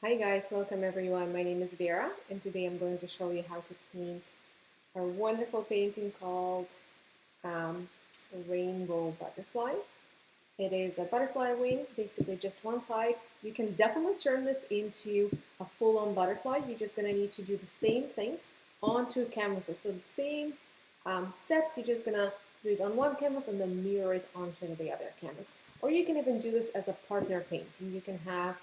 Hi guys, welcome everyone. My name is Vera and today I'm going to show you how to paint a wonderful painting called um, Rainbow Butterfly. It is a butterfly wing, basically just one side. You can definitely turn this into a full-on butterfly. You're just going to need to do the same thing on two canvases. So the same steps, you're just going to do it on one canvas and then mirror it onto the other canvas. Or you can even do this as a partner painting. You can have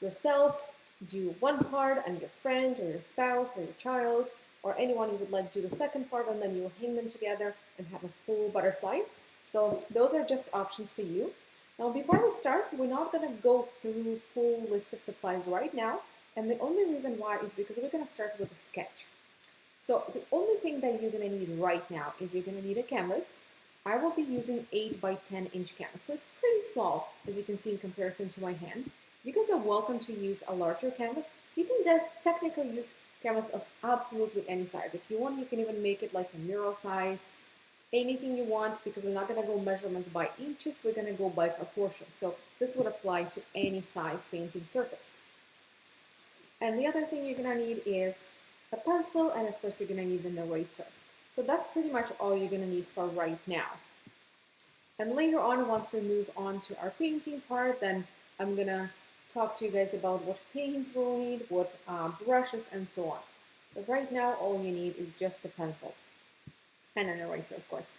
yourself do one part and your friend or your spouse or your child or anyone you would like do the second part, and then you'll hang them together and have a full butterfly. So those are just options for you. Now before we start, we're not going to go through full list of supplies right now, and the only reason why is because we're going to start with a sketch. So the only thing that you're going to need right now is you're going to need a canvas. I will be using 8 by 10 inch canvas, so it's pretty small as you can see in comparison to my hand. You guys are welcome to use a larger canvas. You can technically use canvas of absolutely any size. If you want, you can even make it like a mural size, anything you want, because we're not going to go measurements by inches, we're going to go by proportions. So this would apply to any size painting surface. And the other thing you're going to need is a pencil, and of course you're going to need an eraser. So that's pretty much all you're going to need for right now. And later on, once we move on to our painting part, then I'm going to talk to you guys about what paints we'll need, what brushes, and so on. So right now, all you need is just a pencil and an eraser, of course.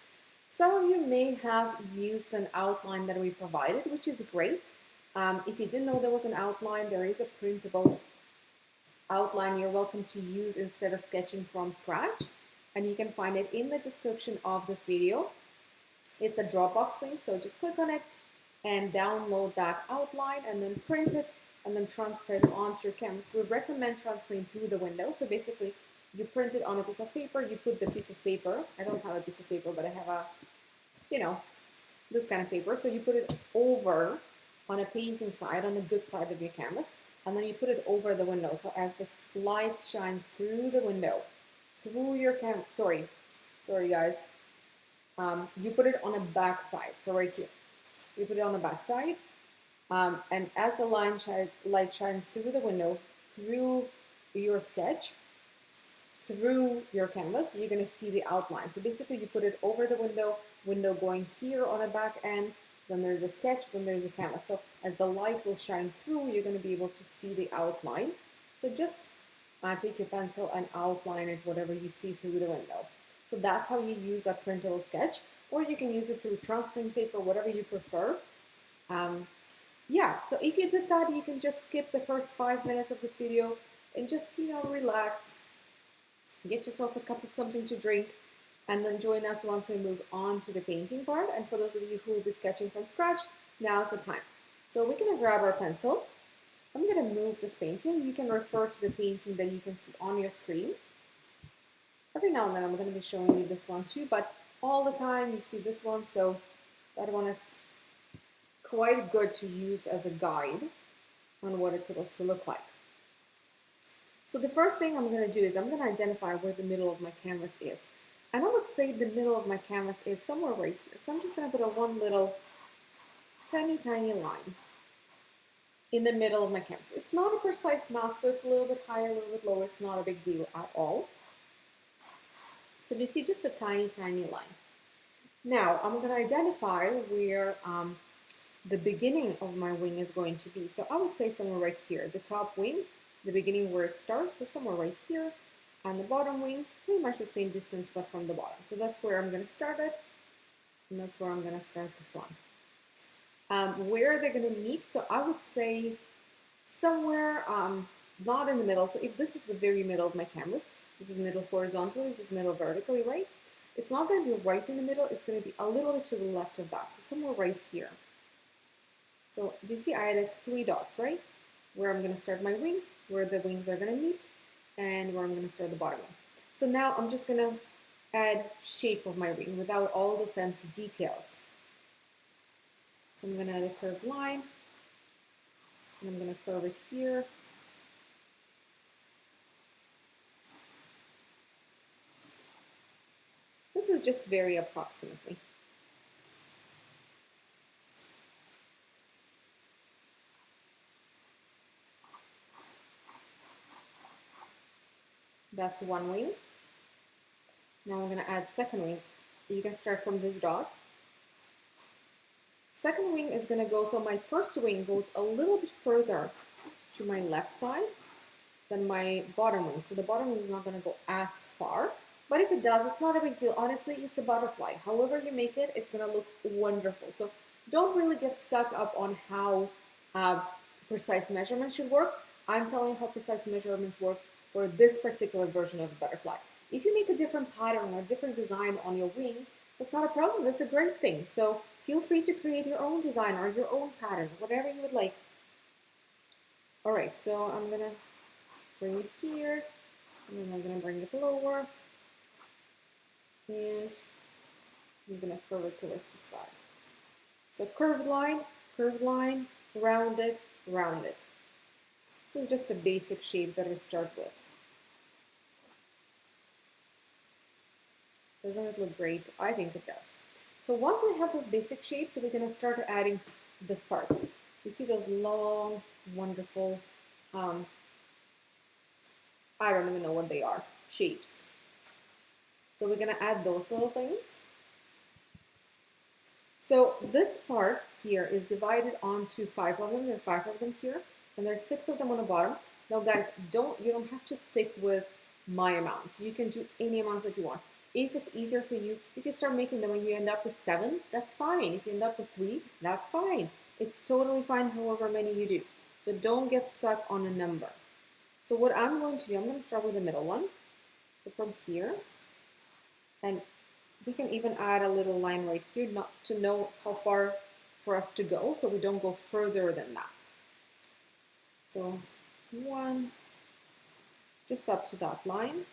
Some of you may have used an outline that we provided, which is great. If you didn't know there was an outline, there is a printable outline you're welcome to use instead of sketching from scratch. And you can find it in the description of this video. It's a Dropbox link, so just click on it and download that outline and then print it and then transfer it onto your canvas. We recommend transferring through the window. So basically, you print it on a piece of paper, you put the piece of paper, I don't have a piece of paper, but I have a, this kind of paper. So you put it over on a painting side, on the good side of your canvas, and then you put it over the window. So as the light shines through the window, through your canvas, sorry guys, you put it on a back side. So right here, you put it on the back side, and as the light shines through the window, through your sketch, through your canvas, you're going to see the outline. So basically you put it over the window going here on the back end, then there's a sketch, then there's a canvas. So as the light will shine through, you're going to be able to see the outline. So just take your pencil and outline it, whatever you see through the window. So that's how you use a printable sketch, or you can use it through transferring paper, whatever you prefer. Yeah, so if you did that, you can just skip the first 5 minutes of this video and just, relax, get yourself a cup of something to drink, and then join us once we move on to the painting part. And for those of you who will be sketching from scratch, now's the time. So we're going to grab our pencil. I'm going to move this painting. You can refer to the painting that you can see on your screen. Every now and then I'm going to be showing you this one too, but all the time you see this one, so that one is quite good to use as a guide on what it's supposed to look like. So the first thing I'm going to do is I'm going to identify where the middle of my canvas is. And I would say the middle of my canvas is somewhere right here. So I'm just going to put a one little tiny line in the middle of my canvas. It's not a precise mouth, so it's a little bit higher, a little bit lower. It's not a big deal at all. So you see just a tiny line. Now I'm going to identify where the beginning of my wing is going to be. So I would say somewhere right here, the top wing, the beginning where it starts, so somewhere right here, and the bottom wing, pretty much the same distance, but from the bottom. So that's where I'm going to start it, and that's where I'm going to start this one. Where are they going to meet? So I would say somewhere not in the middle. So if this is the very middle of my canvas, this is middle horizontally, this is middle vertically, right? It's not going to be right in the middle, it's going to be a little bit to the left of that, so somewhere right here. So do you see I added 3 dots, right? Where I'm going to start my wing, where the wings are going to meet, and where I'm going to start the bottom wing. So now I'm just going to add shape of my wing without all the fancy details. So I'm going to add a curved line, and I'm going to curve it here. This is just very approximately. That's one wing. Now I'm going to add second wing. You can start from this dot. Second wing is going to go, so my first wing goes a little bit further to my left side than my bottom wing. So the bottom wing is not going to go as far, but if it does, it's not a big deal. Honestly, it's a butterfly. However you make it, it's going to look wonderful. So don't really get stuck up on how precise measurements should work. I'm telling you how precise measurements work for this particular version of the butterfly. If you make a different pattern or a different design on your wing, that's not a problem. That's a great thing. So feel free to create your own design or your own pattern, whatever you would like. All right, so I'm gonna bring it here, and then I'm gonna bring it lower, and I'm gonna curve it towards the side. So curved line, rounded, rounded. This is just the basic shape that we start with. Doesn't it look great? I think it does. So once we have those basic shapes, we're gonna start adding these parts. You see those long, wonderful, I don't even know what they are, shapes. So we're gonna add those little things. So this part here is divided onto 5 of them. There are 5 of them here, and there's 6 of them on the bottom. Now guys, you don't have to stick with my amounts. You can do any amounts that you want. If it's easier for you, if you start making them and you end up with 7, that's fine. If you end up with 3, that's fine. It's totally fine however many you do. So don't get stuck on a number. So what I'm going to do, I'm going to start with the middle one. So from here, and we can even add a little line right here not to know how far for us to go, so we don't go further than that. So 1, just up to that line.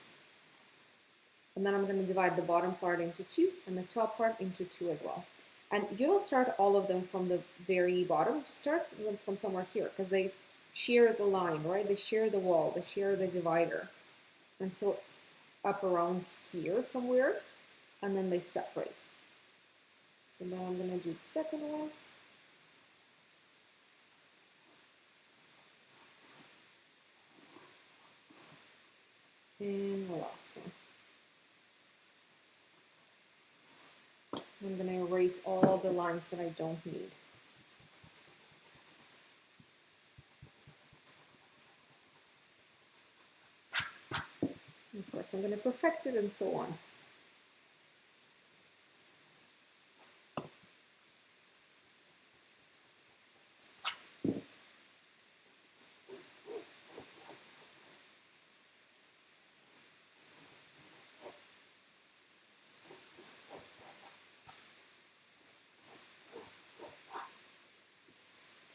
And then I'm going to divide the bottom part into 2 and the top part into 2 as well. And you don't start all of them from the very bottom, just start them from somewhere here because they share the line, right? They share the wall, they share the divider until up around here somewhere, and then they separate. So now I'm going to do the second one. And the last one. I'm going to erase all the lines that I don't need. Of course, I'm going to perfect it and so on.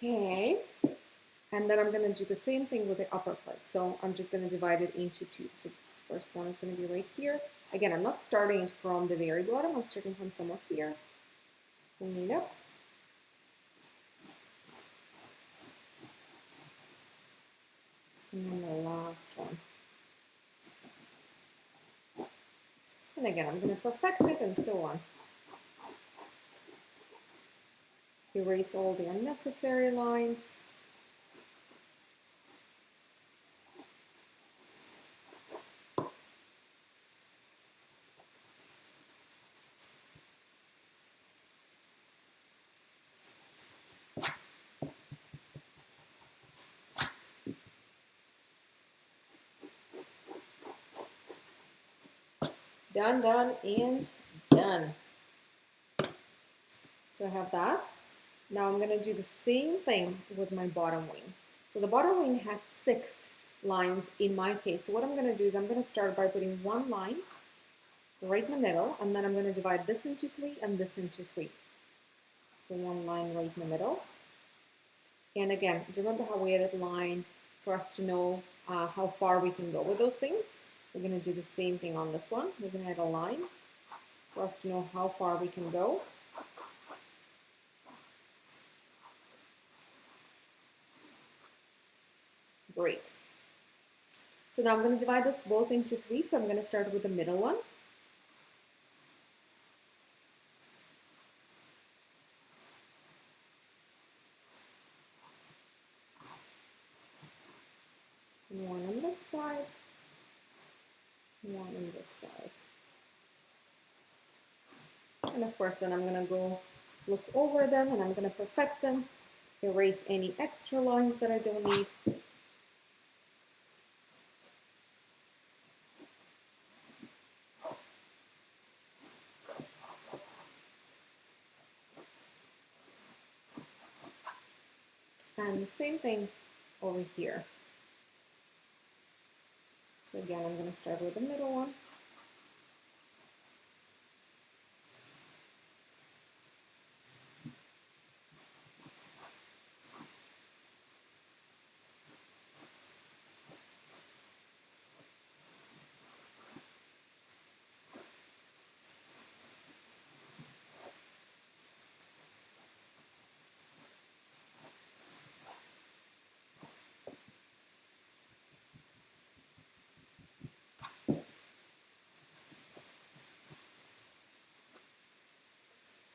Okay, and then I'm going to do the same thing with the upper part. So I'm just going to divide it into 2. So the first one is going to be right here. Again, I'm not starting from the very bottom. I'm starting from somewhere here. Bring it up. And then the last one. And again, I'm going to perfect it and so on. Erase all the unnecessary lines. Done, done, and done. So I have that. Now I'm going to do the same thing with my bottom wing. So the bottom wing has 6 lines in my case. So what I'm going to do is I'm going to start by putting one line right in the middle, and then I'm going to divide this into 3 and this into 3. So one line right in the middle. And again, do you remember how we added line for us to know how far we can go with those things? We're going to do the same thing on this one. We're going to add a line for us to know how far we can go. Great. So now I'm going to divide this both into 3. So I'm going to start with the middle one. One on this side. one on this side. And of course, then I'm gonna go look over them and I'm gonna perfect them, erase any extra lines that I don't need. And the same thing over here. So again, I'm gonna start with the middle one.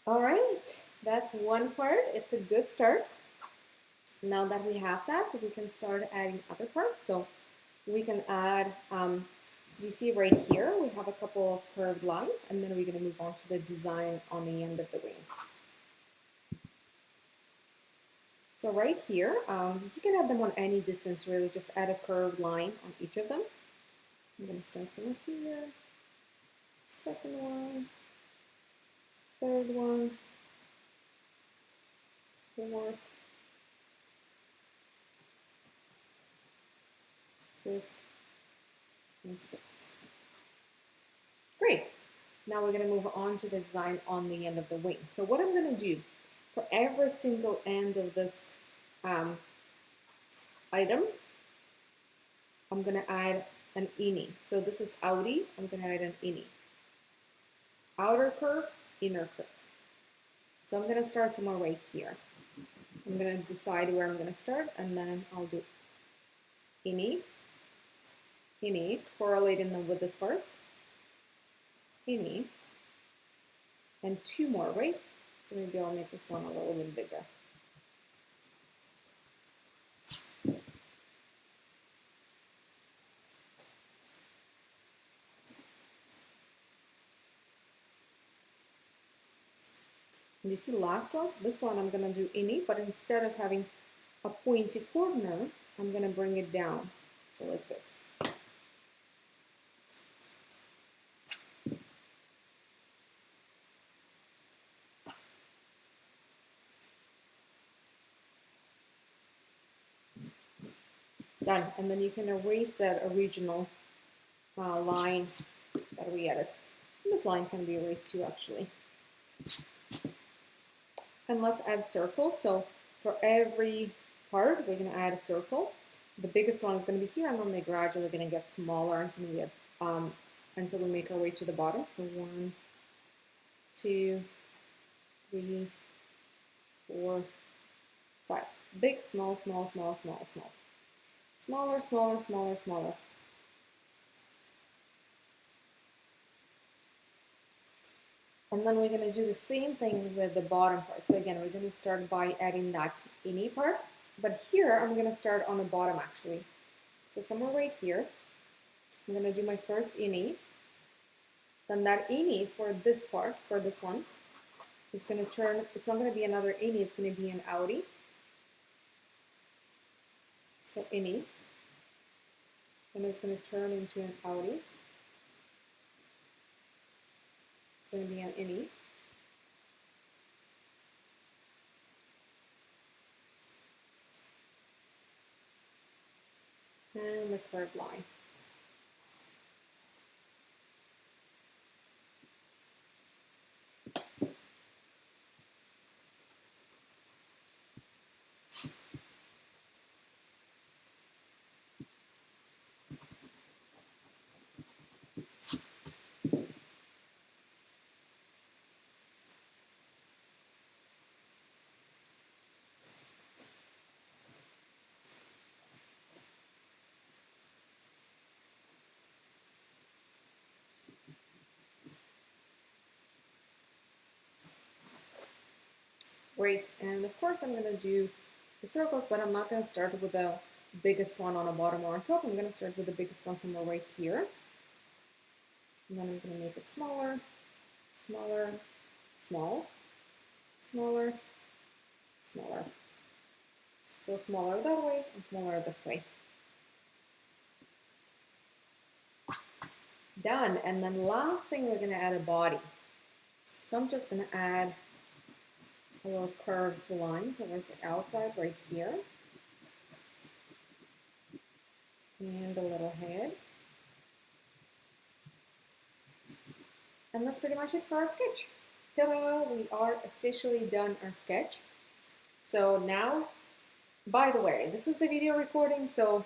All right, that's one part. It's a good start. Now that we have that, we can start adding other parts. So we can add, you see right here, we have a couple of curved lines, and then we're going to move on to the design on the end of the wings. So right here, you can add them on any distance really, just add a curved line on each of them. I'm going to start somewhere here, second one, third one, fourth, fifth, and sixth. Great. Now we're going to move on to the design on the end of the wing. So what I'm going to do, for every single end of this item, I'm going to add an innie. So this is outie, I'm going to add an innie. Outer curve, inner curve. So I'm going to start somewhere right here. I'm going to decide where I'm going to start, and then I'll do innie, innie, correlating them with this parts, innie, and two more, right? So maybe I'll make this one a little bit bigger. And you see the last one? So this one I'm going to do innie, but instead of having a pointy corner, I'm going to bring it down. So like this. Done. And then you can erase that original line that we added. And this line can be erased too, actually. And let's add circles. So for every part, we're going to add a circle. The biggest one is going to be here, and then they're gradually going to get smaller until we make our way to the bottom. So 1, 2, 3, 4, 5. Big, small, small, small, small, small. Smaller, smaller, smaller, smaller. And then we're going to do the same thing with the bottom part. So again, we're going to start by adding that innie part. But here, I'm going to start on the bottom actually. So somewhere right here, I'm going to do my first innie. Then that innie for this part, for this one, is going to turn, it's not going to be another innie, it's going to be an outie. So innie. And it's going to turn into an outie. It's going to be an innie. And the curved line. Great, and of course I'm going to do the circles, but I'm not going to start with the biggest one on the bottom or on top. I'm going to start with the biggest one somewhere right here. And then I'm going to make it smaller, smaller, small, smaller, smaller. So smaller that way and smaller this way. Done. And then last thing, we're going to add a body. So I'm just going to add a little curved line towards the outside right here. And a little head. And that's pretty much it for our sketch. Ta-da! We are officially done our sketch. So now, by the way, this is the video recording, so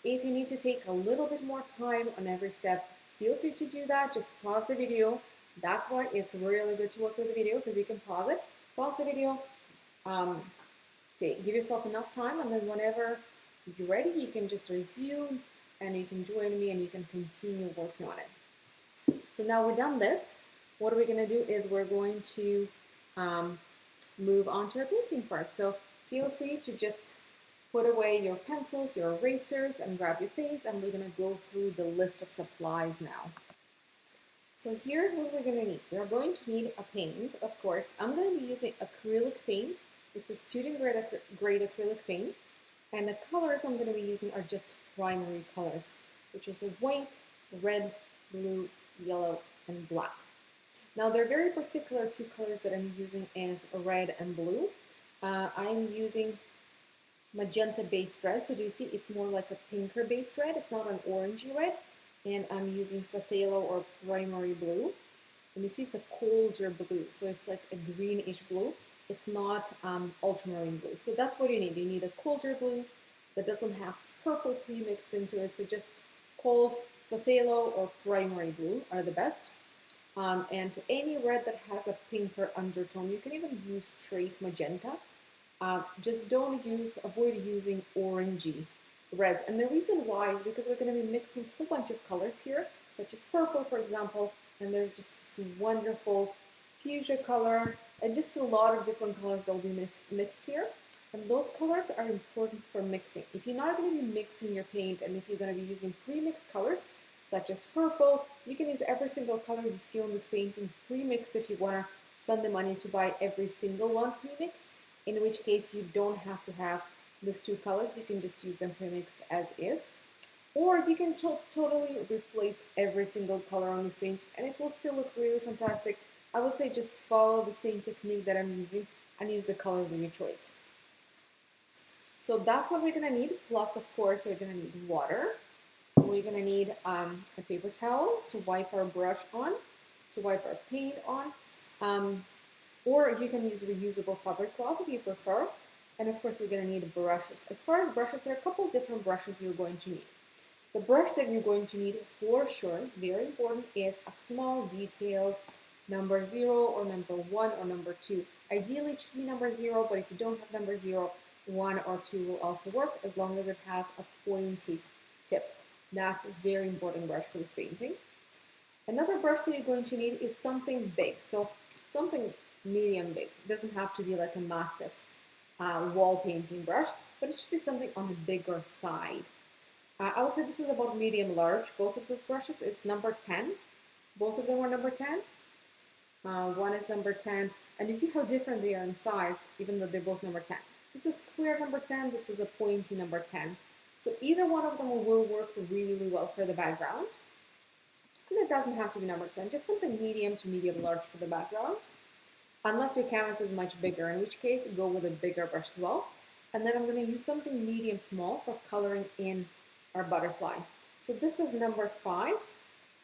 if you need to take a little bit more time on every step, feel free to do that. Just pause the video. That's why it's really good to work with the video, because you can pause it, pause the video, give yourself enough time, and then whenever you're ready, you can just resume and you can join me and you can continue working on it. So now we're done this, what we're going to do is we're going to move on to our painting part. So feel free to just put away your pencils, your erasers, and grab your paints, and we're going to go through the list of supplies now. So here's what we're going to need. We're going to need a paint, of course. I'm going to be using acrylic paint. It's a student grade acrylic paint. And the colors I'm going to be using are just primary colors, which is a white, red, blue, yellow, and black. Now they're very particular two colors that I'm using as red and blue. I'm using magenta based red, so do you see it's more like a pinker based red, it's not an orangey red, and I'm using phthalo or primary blue, and you see it's a colder blue, so it's like a greenish blue, it's not ultramarine blue. So that's what you need a colder blue that doesn't have purple pre-mixed into it, so just cold phthalo or primary blue are the best. And any red that has a pinker undertone, you can even use straight magenta. Just avoid using orangey reds. And the reason why is because we're going to be mixing a whole bunch of colors here, such as purple, for example, and there's just this wonderful fuchsia color, and just a lot of different colors that will be mixed here. And those colors are important for mixing. If you're not going to be mixing your paint, and if you're going to be using pre-mixed colors, such as purple, you can use every single color you see on this painting pre-mixed if you want to spend the money to buy every single one pre-mixed, in which case you don't have to have these two colors, you can just use them pre-mixed as is. Or you can totally replace every single color on this painting and it will still look really fantastic. I would say just follow the same technique that I'm using and use the colors of your choice. So that's what we're going to need, plus of course we're going to need water. We're going to need a paper towel to wipe our brush on, to wipe our paint on, or you can use reusable fabric cloth if you prefer. And of course, we're going to need brushes. As far as brushes, there are a couple different brushes you're going to need. The brush that you're going to need for sure, very important, is a small detailed number 0 or number 1 or number 2. Ideally, it should be number 0, but if you don't have number 0, 1 or 2 will also work as long as it has a pointy tip. That's a very important brush for this painting. Another brush that you're going to need is something big, so something medium big. It doesn't have to be like a massive wall painting brush, but it should be something on the bigger side. I would say this is about medium large. Both of those brushes is number 10. Both of them are number 10. One is number 10, and you see how different they are in size, even though they're both number 10. This is square number 10, this is a pointy number 10. So either one of them will work really well for the background. And it doesn't have to be number 10, just something medium to medium large for the background. Unless your canvas is much bigger, in which case go with a bigger brush as well. And then I'm going to use something medium small for coloring in our butterfly. So this is number 5,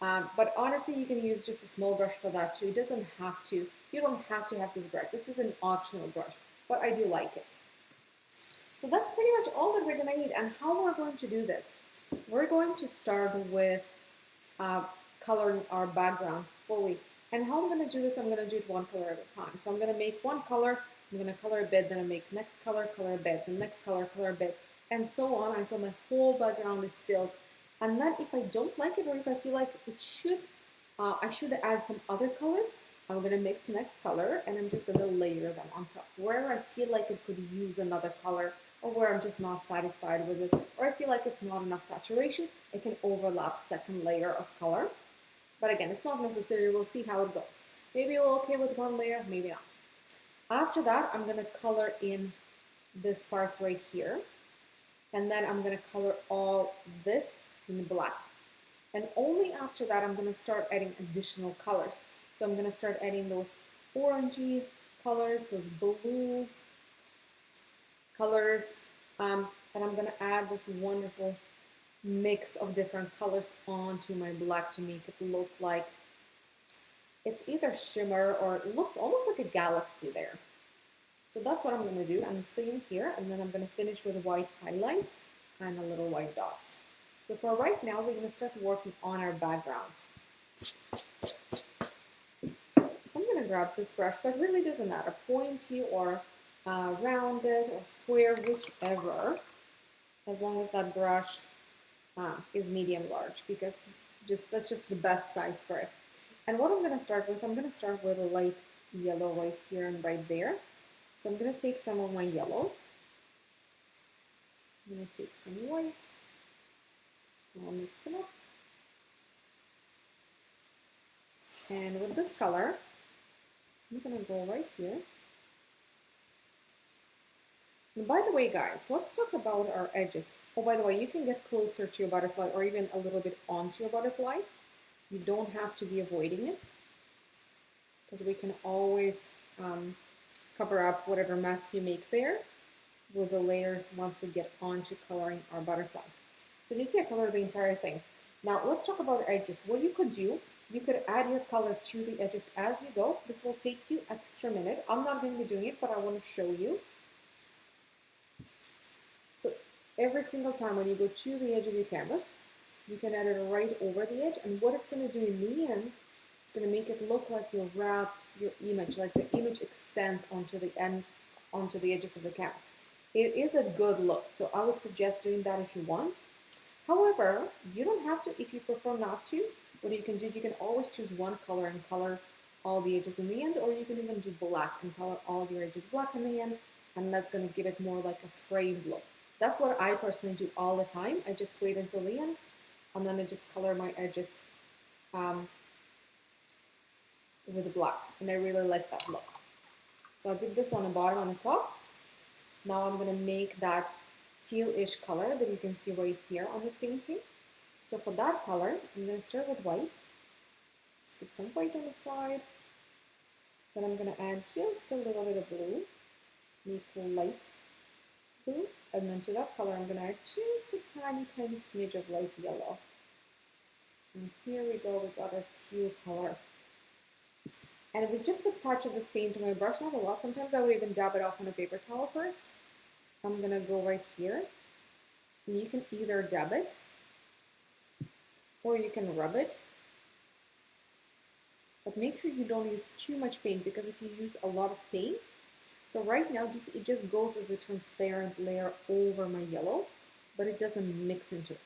but honestly you can use just a small brush for that too. It doesn't have to, you don't have to have this brush. This is an optional brush, but I do like it. So that's pretty much all that we're going to need. And how we're going to do this, we're going to start with coloring our background fully. And how I'm going to do this, I'm going to do it one color at a time. So I'm going to make one color, I'm going to color a bit, then I make next color a bit, the next color a bit, and so on until my whole background is filled. And then if I don't like it, or if I feel like it should, I should add some other colors, I'm going to mix next color and I'm just going to layer them on top. Where I feel like it could use another color, or where I'm just not satisfied with it, or I feel like it's not enough saturation, I can overlap second layer of color. But again, it's not necessary. We'll see how it goes. Maybe you're okay with one layer, maybe not. After that, I'm going to color in this parts right here. And then I'm going to color all this in black. And only after that, I'm going to start adding additional colors. So I'm going to start adding those orangey colors, those blue colors, and I'm going to add this wonderful mix of different colors onto my black to make it look like it's either shimmer or it looks almost like a galaxy there. So that's what I'm going to do, and the same here, and then I'm going to finish with white highlights and a little white dots. So for right now, we're going to start working on our background. I'm going to grab this brush, but it really doesn't matter, pointy or rounded or square, whichever, as long as that brush is medium large, because that's just the best size for it. And what I'm going to start with, I'm going to start with a light yellow right here and right there. So I'm going to take some of my yellow. I'm going to take some white. I'll mix them up. And with this color, I'm going to go right here. And by the way, guys, let's talk about our edges. Oh, by the way, you can get closer to your butterfly or even a little bit onto your butterfly. You don't have to be avoiding it, because we can always cover up whatever mess you make there with the layers once we get onto coloring our butterfly. So you see I colored the entire thing. Now let's talk about edges. What you could do, you could add your color to the edges as you go. This will take you extra minute. I'm not going to be doing it, but I want to show you. So every single time when you go to the edge of your canvas, you can add it right over the edge, and what it's going to do in the end, it's going to make it look like you wrapped your image, like the image extends onto the edges of the canvas. It is a good look, so I would suggest doing that if you want. However, you don't have to if you prefer not to. What you can do, you can always choose one color and color all the edges in the end, or you can even do black and color all your edges black in the end, and that's going to give it more like a framed look. That's what I personally do all the time. I just wait until the end, and then I just color my edges with the black, and I really like that look. So I did this on the bottom and the top. Now I'm going to make that teal-ish color that you can see right here on this painting. So for that color, I'm going to start with white. Let's put some white on the side. Then I'm going to add just a little bit of blue, make a light blue, and then to that color I'm going to add just a tiny, tiny smidge of light yellow. And here we go, we got our teal color. And it was just a touch of this paint on my brush, not a lot. Sometimes I would even dab it off on a paper towel first. I'm going to go right here, and you can either dab it or you can rub it. But make sure you don't use too much paint, because if you use a lot of paint, so right now it just goes as a transparent layer over my yellow, but it doesn't mix into it.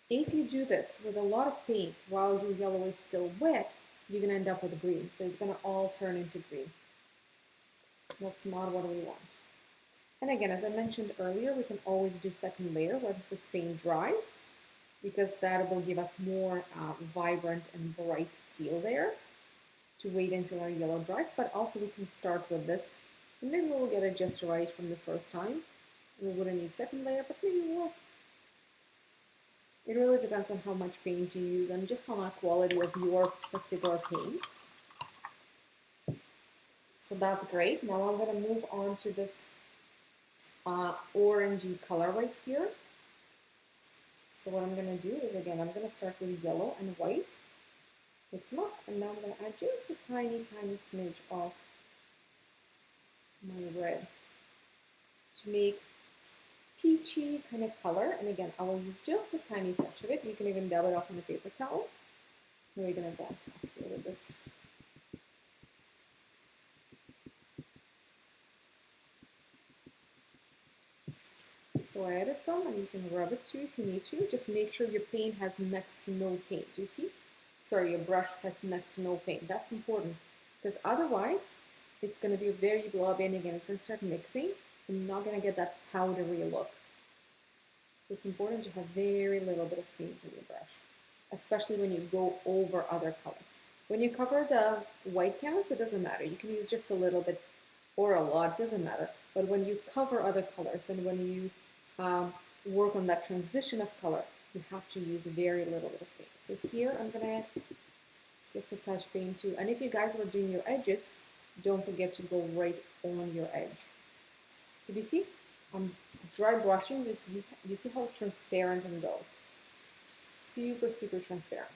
If you do this with a lot of paint while your yellow is still wet, you're going to end up with green. So it's going to all turn into green. That's not what we want. And again, as I mentioned earlier, we can always do second layer once this paint dries, because that will give us more vibrant and bright teal there, to wait until our yellow dries. But also we can start with this, and maybe we'll get it just right from the first time. We wouldn't need second layer, but maybe we will. It really depends on how much paint you use and just on the quality of your particular paint. So that's great. Now I'm going to move on to this orangey color right here. So what I'm going to do is, again, I'm going to start with yellow and white. It's not, and now I'm going to add just a tiny, tiny smidge of my red to make peachy kind of color. And again, I will use just a tiny touch of it. You can even dab it off on a paper towel. And we're going to go on top here with this. So I added some, and you can rub it too if you need to. Just make sure your paint has next to no paint. Do you see? Sorry, your brush has next to no paint. That's important, because otherwise it's going to be very blobby, and again, it's going to start mixing. You're not going to get that powdery look. So it's important to have very little bit of paint in your brush. especially when you go over other colors. When you cover the white canvas, it doesn't matter. You can use just a little bit or a lot, doesn't matter. But when you cover other colors and when you work on that transition of color, you have to use very little bit of paint. So here I'm gonna add just a touch paint too. And if you guys are doing your edges, don't forget to go right on your edge. Did you see? I'm dry brushing, just you see how transparent it goes. Super, super transparent.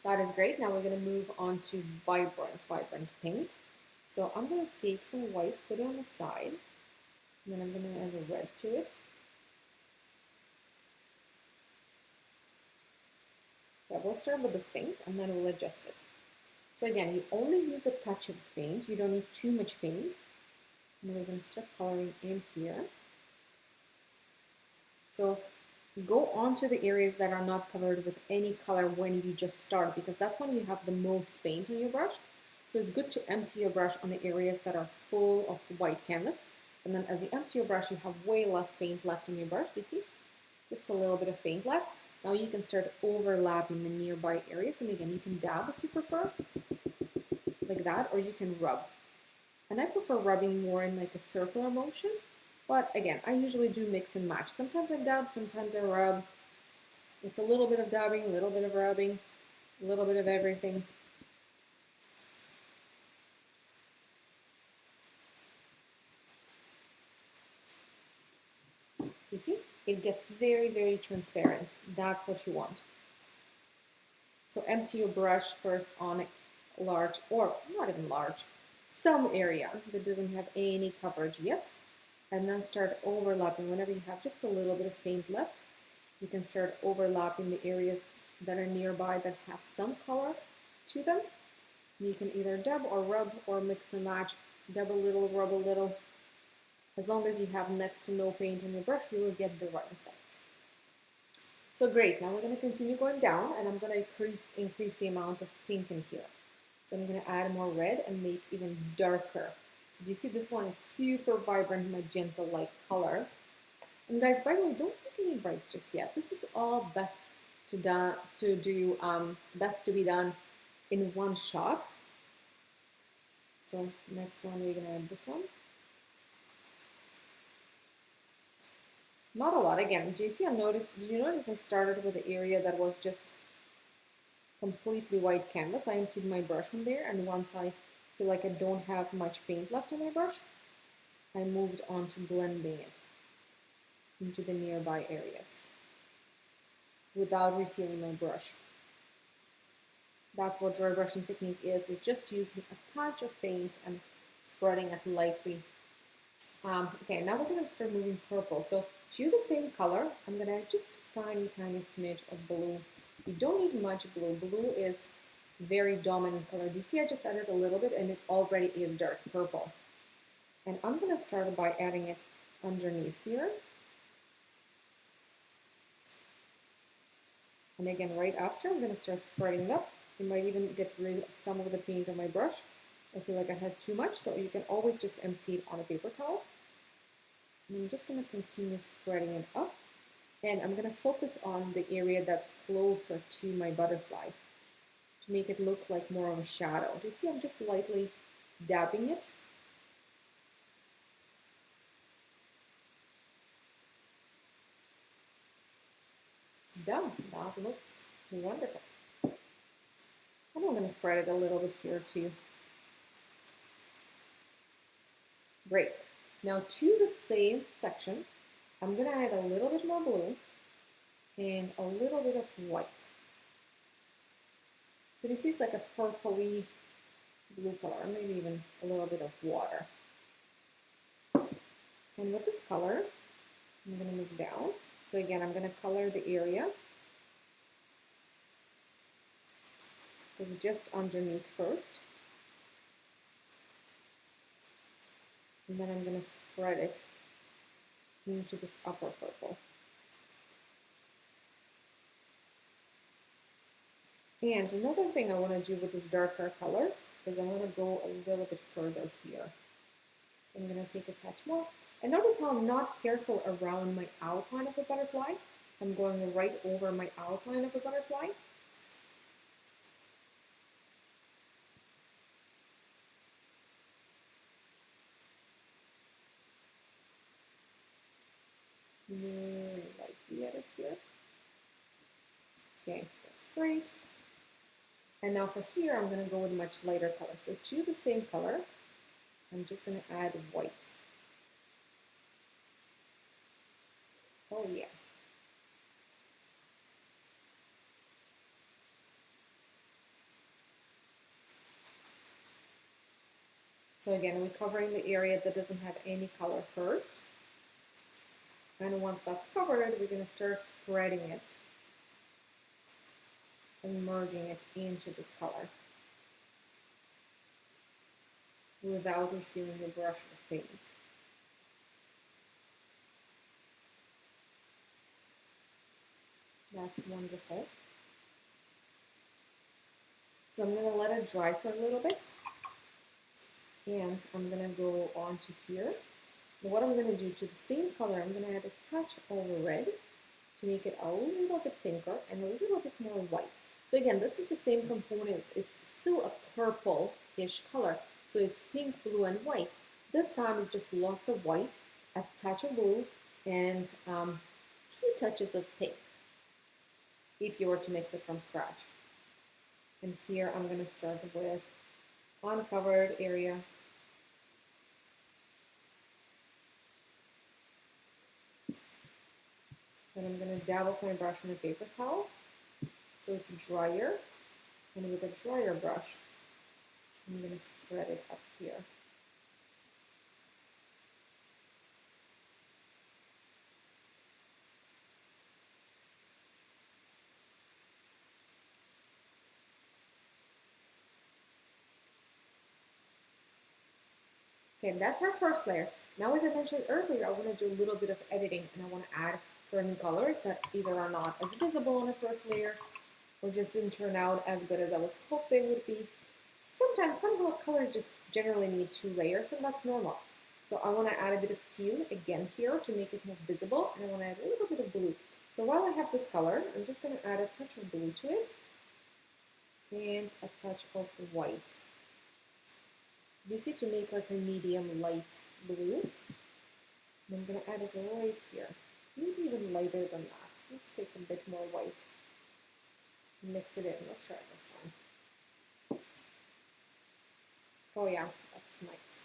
That is great. Now we're going to move on to vibrant paint. So I'm going to take some white, put it on the side, and then I'm going to add a red to it. Yeah, we'll start with this pink and then we'll adjust it. So again, you only use a touch of paint. You don't need too much paint. And we're going to start coloring in here. So go on to the areas that are not covered with any color when you just start, because that's when you have the most paint on your brush. So it's good to empty your brush on the areas that are full of white canvas. And then as you empty your brush, you have way less paint left on your brush. Do you see? Just a little bit of paint left. Now you can start overlapping the nearby areas. And again, you can dab if you prefer, like that, or you can rub. And I prefer rubbing more in like a circular motion. But again, I usually do mix and match. Sometimes I dab, sometimes I rub. It's a little bit of dabbing, a little bit of rubbing, a little bit of everything. You see? It gets very, very transparent. That's what you want. So empty your brush first on a large, or not even large, some area that doesn't have any coverage yet. And then start overlapping. Whenever you have just a little bit of paint left, you can start overlapping the areas that are nearby that have some color to them. You can either dab or rub or mix and match, dab a little, rub a little. As long as you have next to no paint on your brush, you will get the right effect. So great, now we're going to continue going down, and I'm going to increase the amount of pink in here. So I'm going to add more red and make even darker. So do you see this one is super vibrant magenta-like color. And guys, by the way, don't take any breaks just yet. This is all best to be done in one shot. So next one, we're going to add this one. Not a lot. Again, did you notice I started with the area that was just completely white canvas. I emptied my brush in there, and once I feel like I don't have much paint left on my brush, I moved on to blending it into the nearby areas without refilling my brush. That's what dry brushing technique is just using a touch of paint and spreading it lightly. Okay, now we're going to start moving purple. So to the same color, I'm going to add just a tiny, tiny smidge of blue. You don't need much blue. Blue is very dominant color. Do you see I just added a little bit and it already is dark purple. And I'm going to start by adding it underneath here. And again, right after, I'm going to start spreading it up. You might even get rid of some of the paint on my brush. I feel like I had too much, so you can always just empty it on a paper towel. And I'm just going to continue spreading it up. And I'm going to focus on the area that's closer to my butterfly to make it look like more of a shadow. Do you see I'm just lightly dabbing it? Done. That looks wonderful. And I'm going to spread it a little bit here too. Great. Now to the same section, I'm going to add a little bit more blue and a little bit of white. So you see it's like a purpley blue color, maybe even a little bit of water. And with this color, I'm going to move down. So again, I'm going to color the area. It's just underneath first. And then I'm going to spread it into this upper purple. And another thing I want to do with this darker color is I want to go a little bit further here. So I'm going to take a touch more. And notice how I'm not careful around my outline of the butterfly. I'm going right over my outline of a butterfly. Like the edit here. Okay, that's great. And now for here, I'm going to go with much lighter color. So to the same color, I'm just going to add white. Oh yeah. So again, we're covering the area that doesn't have any color first. And once that's covered, we're going to start spreading it and merging it into this color without refilling your brush with paint. That's wonderful. So I'm going to let it dry for a little bit. And I'm going to go on to here. And what I'm going to do to the same color, I'm going to add a touch of red to make it a little bit pinker and a little bit more white. So again, this is the same components. It's still a purple-ish color. So it's pink, blue, and white. This time it's just lots of white, a touch of blue, and a few touches of pink if you were to mix it from scratch. And here I'm going to start with uncovered area. Then I'm going to dab off my brush on a paper towel so it's drier. And with a drier brush, I'm going to spread it up here. Okay, that's our first layer. Now, as I mentioned earlier, I want to do a little bit of editing and I want to add certain colors that either are not as visible on the first layer or just didn't turn out as good as I was hoping they would be. Sometimes some colors just generally need 2 layers and that's normal. So I want to add a bit of teal again here to make it more visible, and I want to add a little bit of blue. So while I have this color, I'm just going to add a touch of blue to it and a touch of white. You see, to make like a medium light blue. And I'm going to add it right here, maybe even lighter than that. Let's take a bit more white, mix it in. Let's try this one. Oh yeah, that's nice.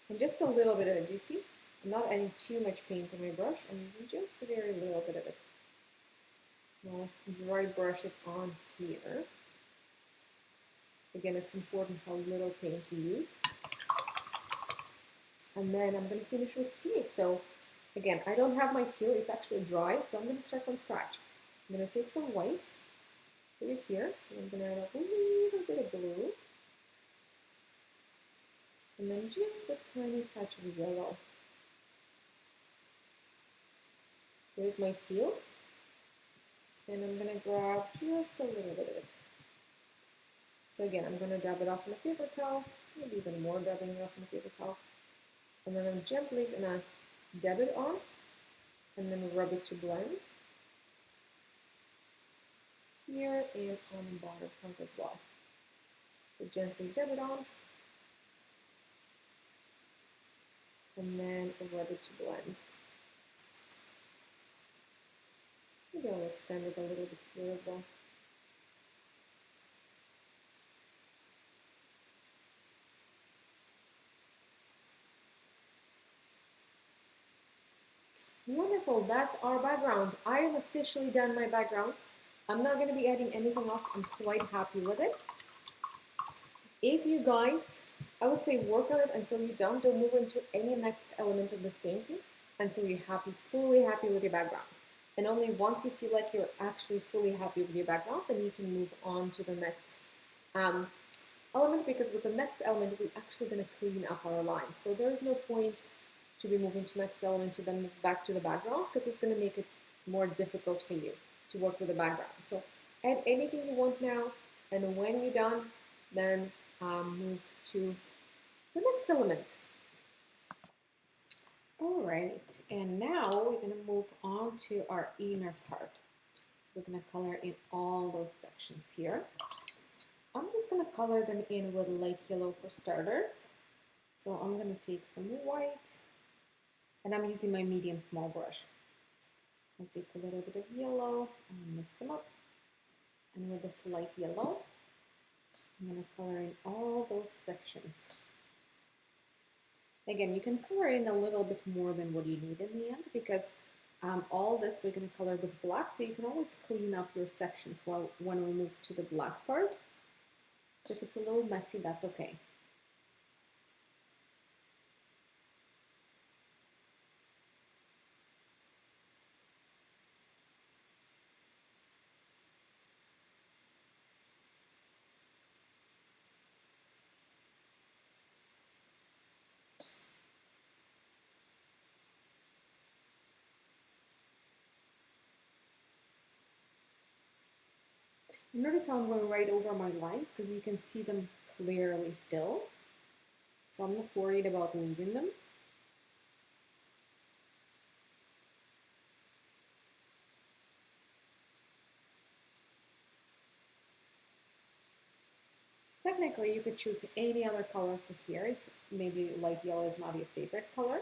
And just a little bit of it, do you see? I'm not adding too much paint on my brush, I'm using just a very little bit of it. Now dry brush it on here. Again, it's important how little paint you use. And then I'm going to finish with teal. So again, I don't have my teal, it's actually dry, so I'm going to start from scratch. I'm going to take some white, put it here, and I'm going to add a little bit of blue. And then just a tiny touch of yellow. Here's my teal. And I'm going to grab just a little bit of it. So again, I'm going to dab it off on a paper towel, maybe even more dabbing it off on a paper towel. And then I'm gently going to dab it on and then rub it to blend. Here and on the bottom part as well. So gently dab it on. And then rub it to blend. Maybe I'll extend it a little bit here as well. Wonderful, that's our background. I am officially done my background. I'm not going to be adding anything else. I'm quite happy with it. If you guys, I would say work on it until you're done. Don't move into any next element of this painting until you're happy, fully happy with your background. And only once you feel like you're actually fully happy with your background, then you can move on to the next element, because with the next element, we're actually going to clean up our lines. So there is no point to be moving to the next element to then move back to the background, because it's going to make it more difficult for you to work with the background. So add anything you want now, and when you're done, then move to the next element. All right, and now we're going to move on to our inner part. We're going to color in all those sections here. I'm just going to color them in with light yellow for starters. So I'm going to take some white, and I'm using my medium small brush. I'll take a little bit of yellow and mix them up. And with this light yellow, I'm going to color in all those sections. Again, you can color in a little bit more than what you need in the end, because all this we're going to color with black, so you can always clean up your sections when we move to the black part. So if it's a little messy, that's okay. Notice how I'm going right over my lines because you can see them clearly still. So I'm not worried about losing them. Technically, you could choose any other color for here if maybe light yellow is not your favorite color.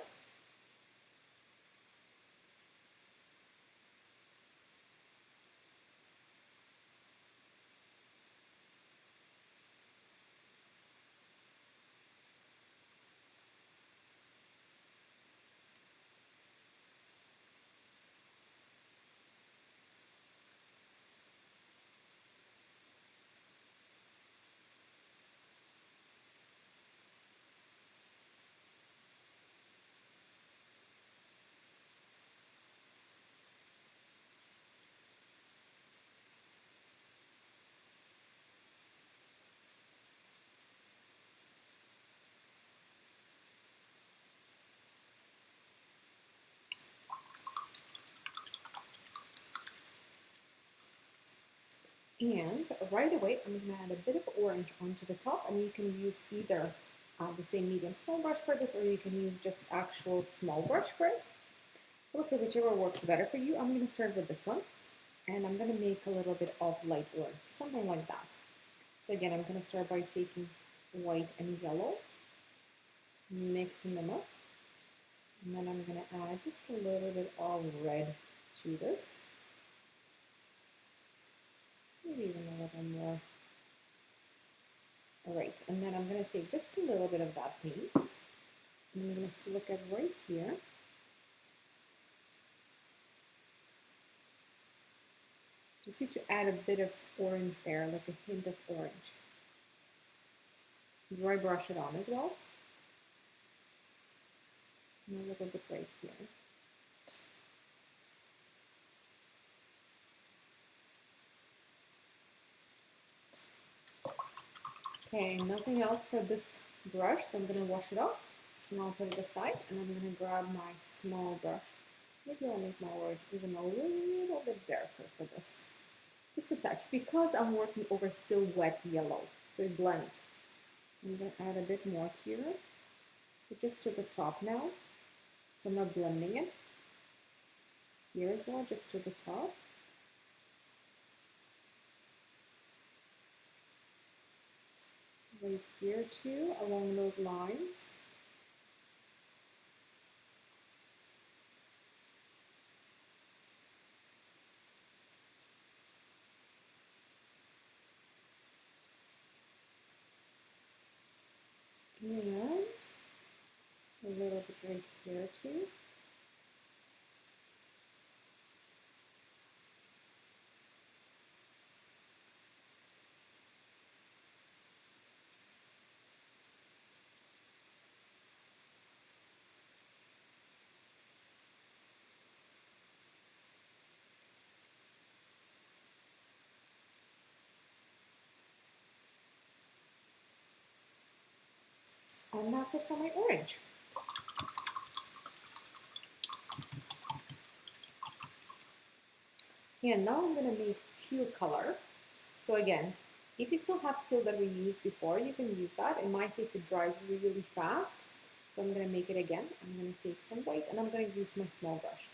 And right away, I'm going to add a bit of orange onto the top, and you can use either the same medium small brush for this, or you can use just actual small brush for it. Let's say whichever works better for you. I'm going to start with this one, and I'm going to make a little bit of light orange, so something like that. So again, I'm going to start by taking white and yellow, mixing them up, and then I'm going to add just a little bit of red to this. Maybe even a little more. All right, and then I'm going to take just a little bit of that paint, and I'm going to flick it right here. Just need to add a bit of orange there, like a hint of orange. Dry brush it on as well. And a little bit right here. Okay, nothing else for this brush, so I'm going to wash it off. And I'll put it aside, and I'm going to grab my small brush. Maybe I'll make my orange even a little bit darker for this. Just a touch, because I'm working over still wet yellow, so it blends. So I'm going to add a bit more here, but just to the top now. So I'm not blending it. Here as well, just to the top. Right here too, along those lines. And a little bit right here too. And that's it for my orange. And now I'm going to make teal color. So again, if you still have teal that we used before, you can use that. In my case, it dries really fast. So I'm going to make it again. I'm going to take some white and I'm going to use my small brush.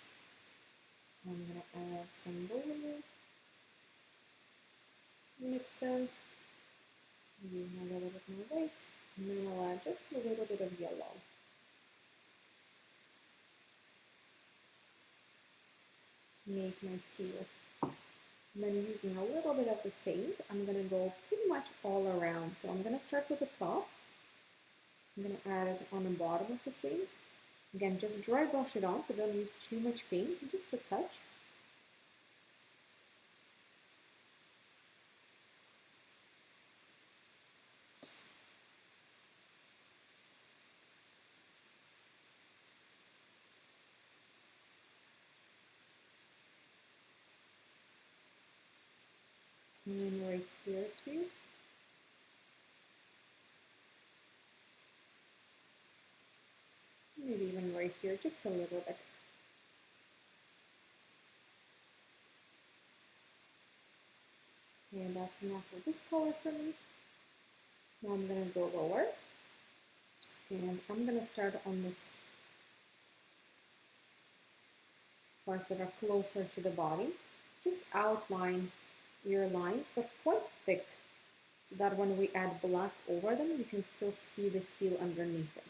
I'm going to add some blue, mix them, maybe a little bit more white, and then I'll add just a little bit of yellow. To make my teal. And then using a little bit of this paint, I'm going to go pretty much all around. So I'm going to start with the top. I'm going to add it on the bottom of the swing. Again, just dry brush it on, so don't use too much paint, just a touch. And then right here too. Maybe even right here, just a little bit. And that's enough of this color for me. Now I'm going to go lower. And I'm going to start on this parts that are closer to the body. Just outline your lines, but quite thick, so that when we add black over them, you can still see the teal underneath them.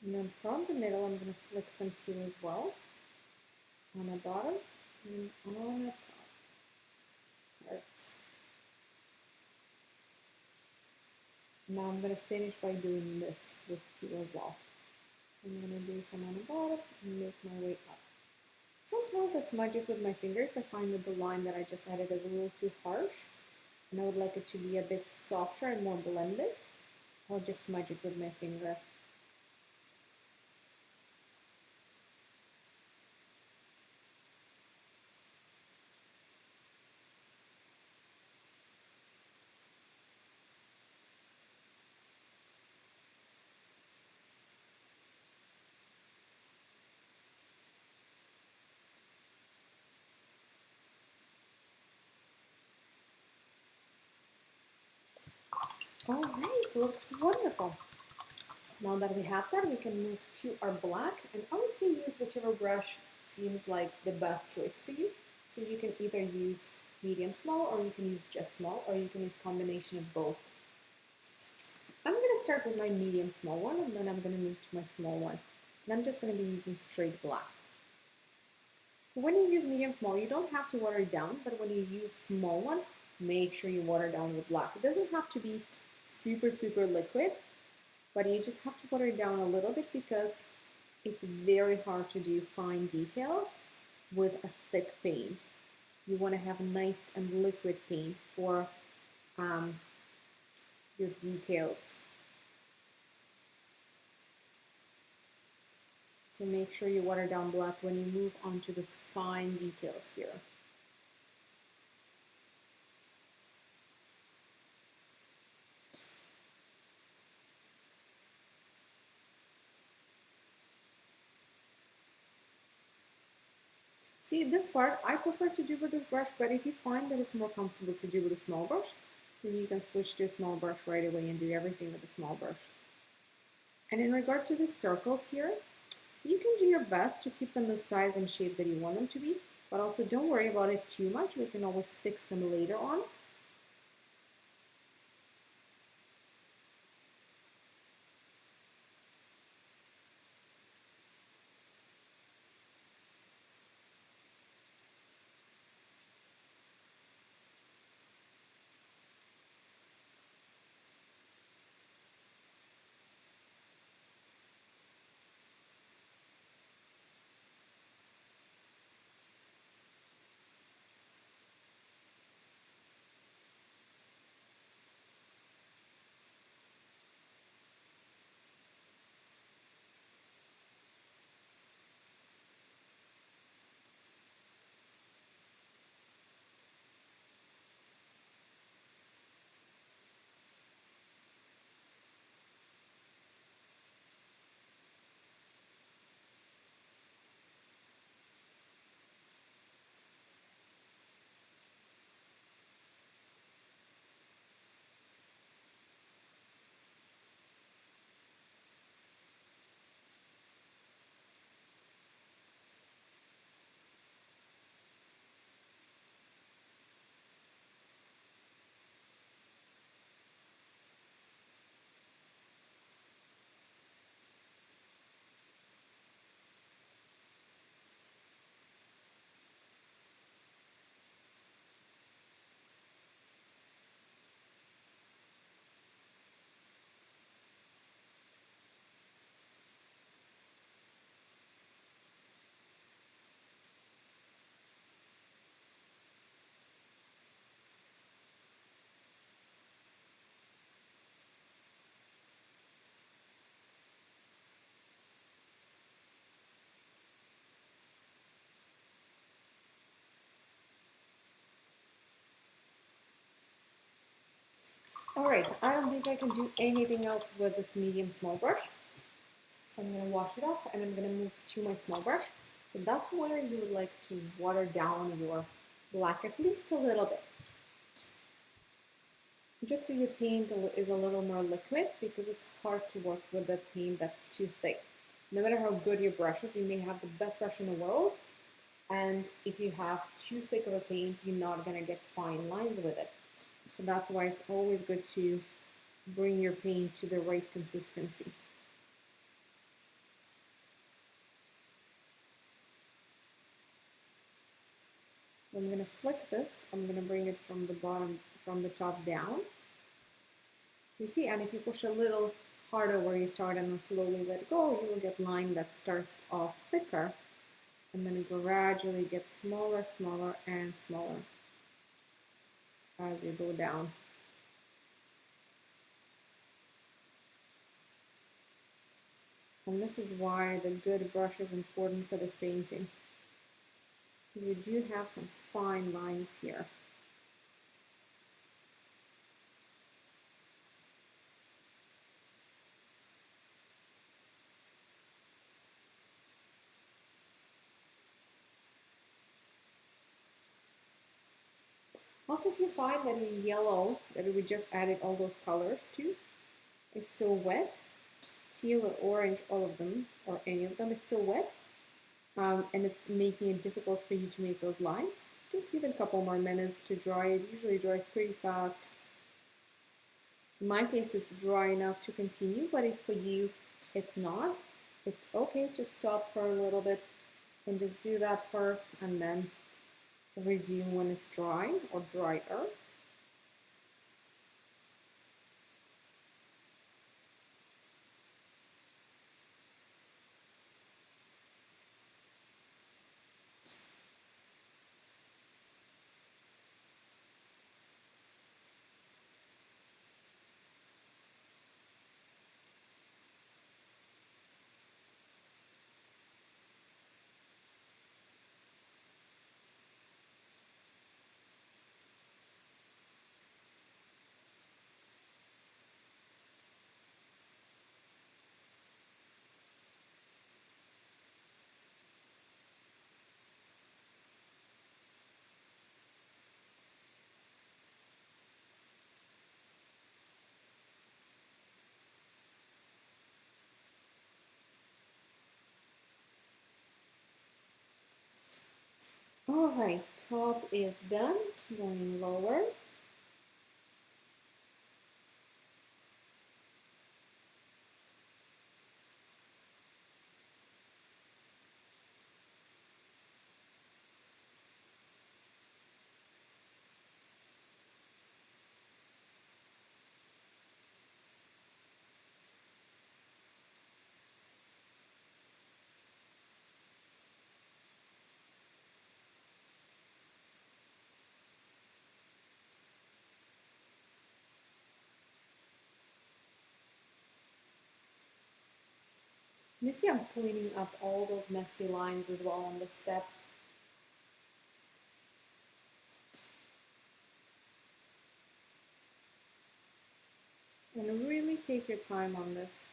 And then from the middle, I'm going to flick some teal as well on the bottom and on the top parts. Now I'm going to finish by doing this with teal as well. So I'm going to do some on the bottom and make my way up. Sometimes I smudge it with my finger if I find that the line that I just added is a little too harsh and I would like it to be a bit softer and more blended. I'll just smudge it with my finger. All right, looks wonderful. Now that we have that, we can move to our black, and I would say use whichever brush seems like the best choice for you. So you can either use medium small, or you can use just small, or you can use combination of both. I'm going to start with my medium small one, and then I'm going to move to my small one. And I'm just going to be using straight black. When you use medium small, you don't have to water it down, but when you use small one, make sure you water down with black. It doesn't have to be super, super liquid, but you just have to water it down a little bit because it's very hard to do fine details with a thick paint. You want to have nice and liquid paint for your details. So make sure you water down black when you move on to this fine details here. See, this part I prefer to do with this brush, but if you find that it's more comfortable to do with a small brush, then you can switch to a small brush right away and do everything with a small brush. And in regard to the circles here, you can do your best to keep them the size and shape that you want them to be, but also don't worry about it too much. We can always fix them later on. Alright, I don't think I can do anything else with this medium small brush. So I'm going to wash it off and I'm going to move to my small brush. So that's where you would like to water down your black at least a little bit. Just so your paint is a little more liquid, because it's hard to work with a paint that's too thick. No matter how good your brush is, you may have the best brush in the world, and if you have too thick of a paint, you're not going to get fine lines with it. So that's why it's always good to bring your paint to the right consistency. So I'm going to flick this. I'm going to bring it from the bottom, from the top down. You see, and if you push a little harder where you start and then slowly let go, you will get line that starts off thicker and then gradually gets smaller, smaller, and smaller as you go down. And this is why the good brush is important for this painting. You do have some fine lines here. Also, if you find that your yellow that we just added all those colors to is still wet, teal or orange, all of them, or any of them is still wet, and it's making it difficult for you to make those lines, just give it a couple more minutes to dry. It usually dries pretty fast. In my case, it's dry enough to continue, but if for you it's not, it's okay to stop for a little bit and just do that first and then resume when it's dry or drier. All right, top is done, going lower. You see I'm cleaning up all those messy lines as well on this step. And really take your time on this.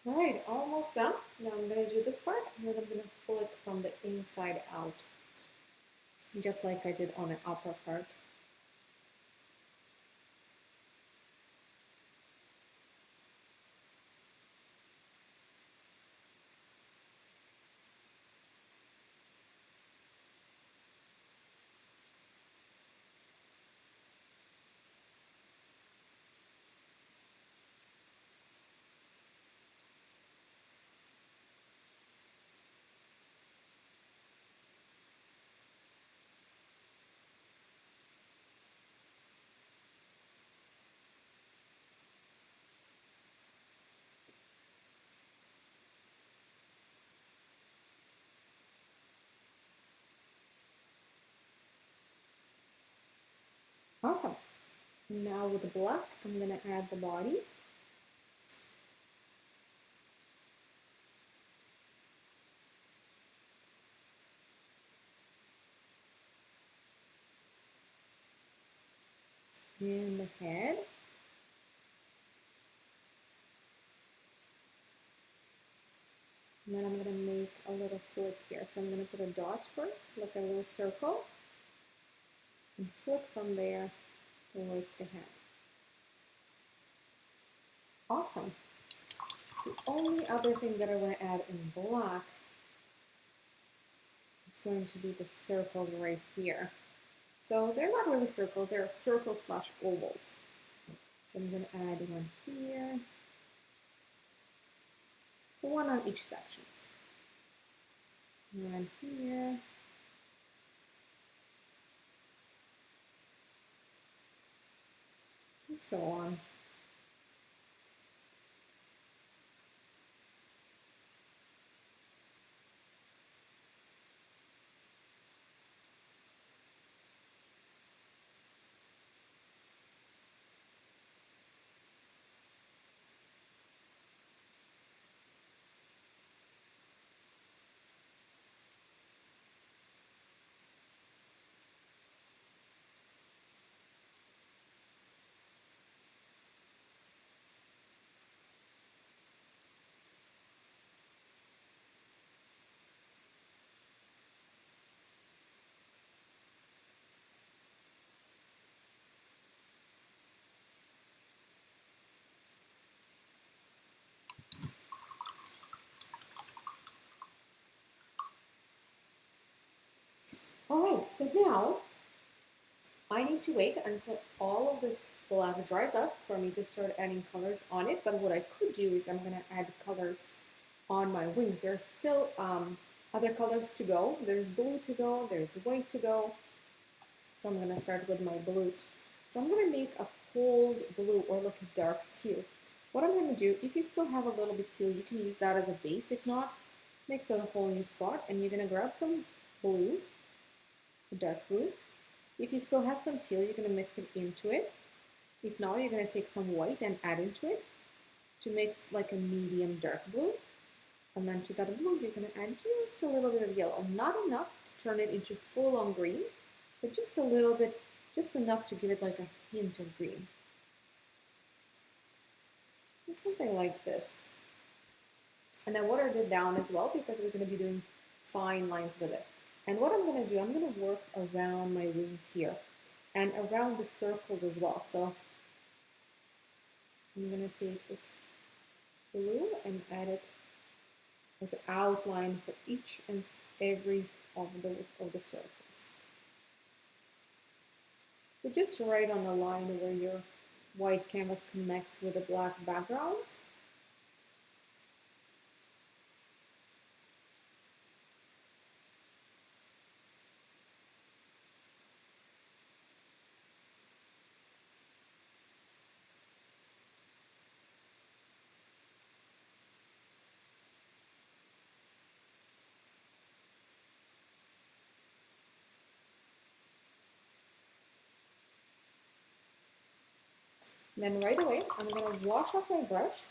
All right, almost done. Now I'm going to do this part, and then I'm going to pull it from the inside out, just like I did on the upper part. Awesome. Now with the black, I'm gonna add the body. And the head. And then I'm gonna make a little flick here. So I'm gonna put a dot first, like a little circle, and flick from there towards the head. Awesome. The only other thing that I want to add in black is going to be the circles right here. So they're not really circles, they're circles slash ovals. So I'm going to add one here. So one on each section. One here. And so on. Alright, so now I need to wait until all of this black dries up for me to start adding colors on it. But what I could do is I'm going to add colors on my wings. There's still other colors to go. There's blue to go, there's white to go. So I'm going to start with my blue. So I'm going to make a cold blue or like a dark teal. What I'm going to do, if you still have a little bit teal, you can use that as a base. If not, mix it a whole new spot, and you're going to grab some blue, dark blue. If you still have some teal, you're going to mix it into it. If not, you're going to take some white and add into it to mix like a medium dark blue. And then to that blue, you're going to add just a little bit of yellow. Not enough to turn it into full-on green, but just a little bit, just enough to give it like a hint of green. And something like this. And I watered it down as well because we're going to be doing fine lines with it. And what I'm going to do, I'm going to work around my wings here and around the circles as well. So I'm going to take this blue and add it as an outline for each and every of the circles. So just right on the line where your white canvas connects with the black background. Then right away, I'm going to wash off my brush.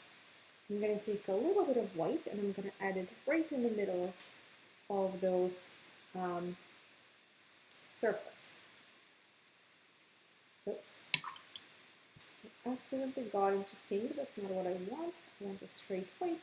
I'm going to take a little bit of white and I'm going to add it right in the middle of those circles. Oops. I accidentally got into pink. That's not what I want. I want a straight white.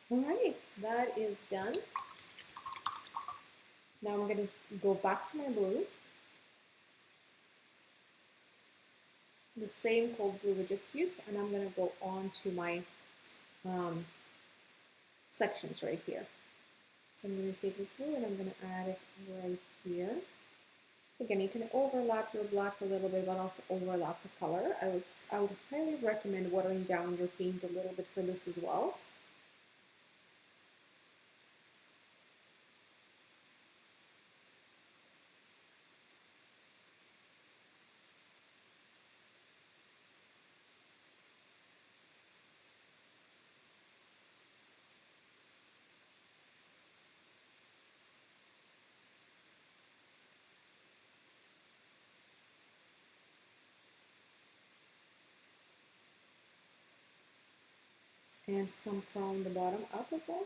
All right, that is done. Now I'm going to go back to my blue. the same cold glue we just used, and I'm going to go on to my sections right here. So I'm going to take this glue and I'm going to add it right here. Again, you can overlap your black a little bit, but also overlap the color. I would highly recommend watering down your paint a little bit for this as well. And some from the bottom up as well.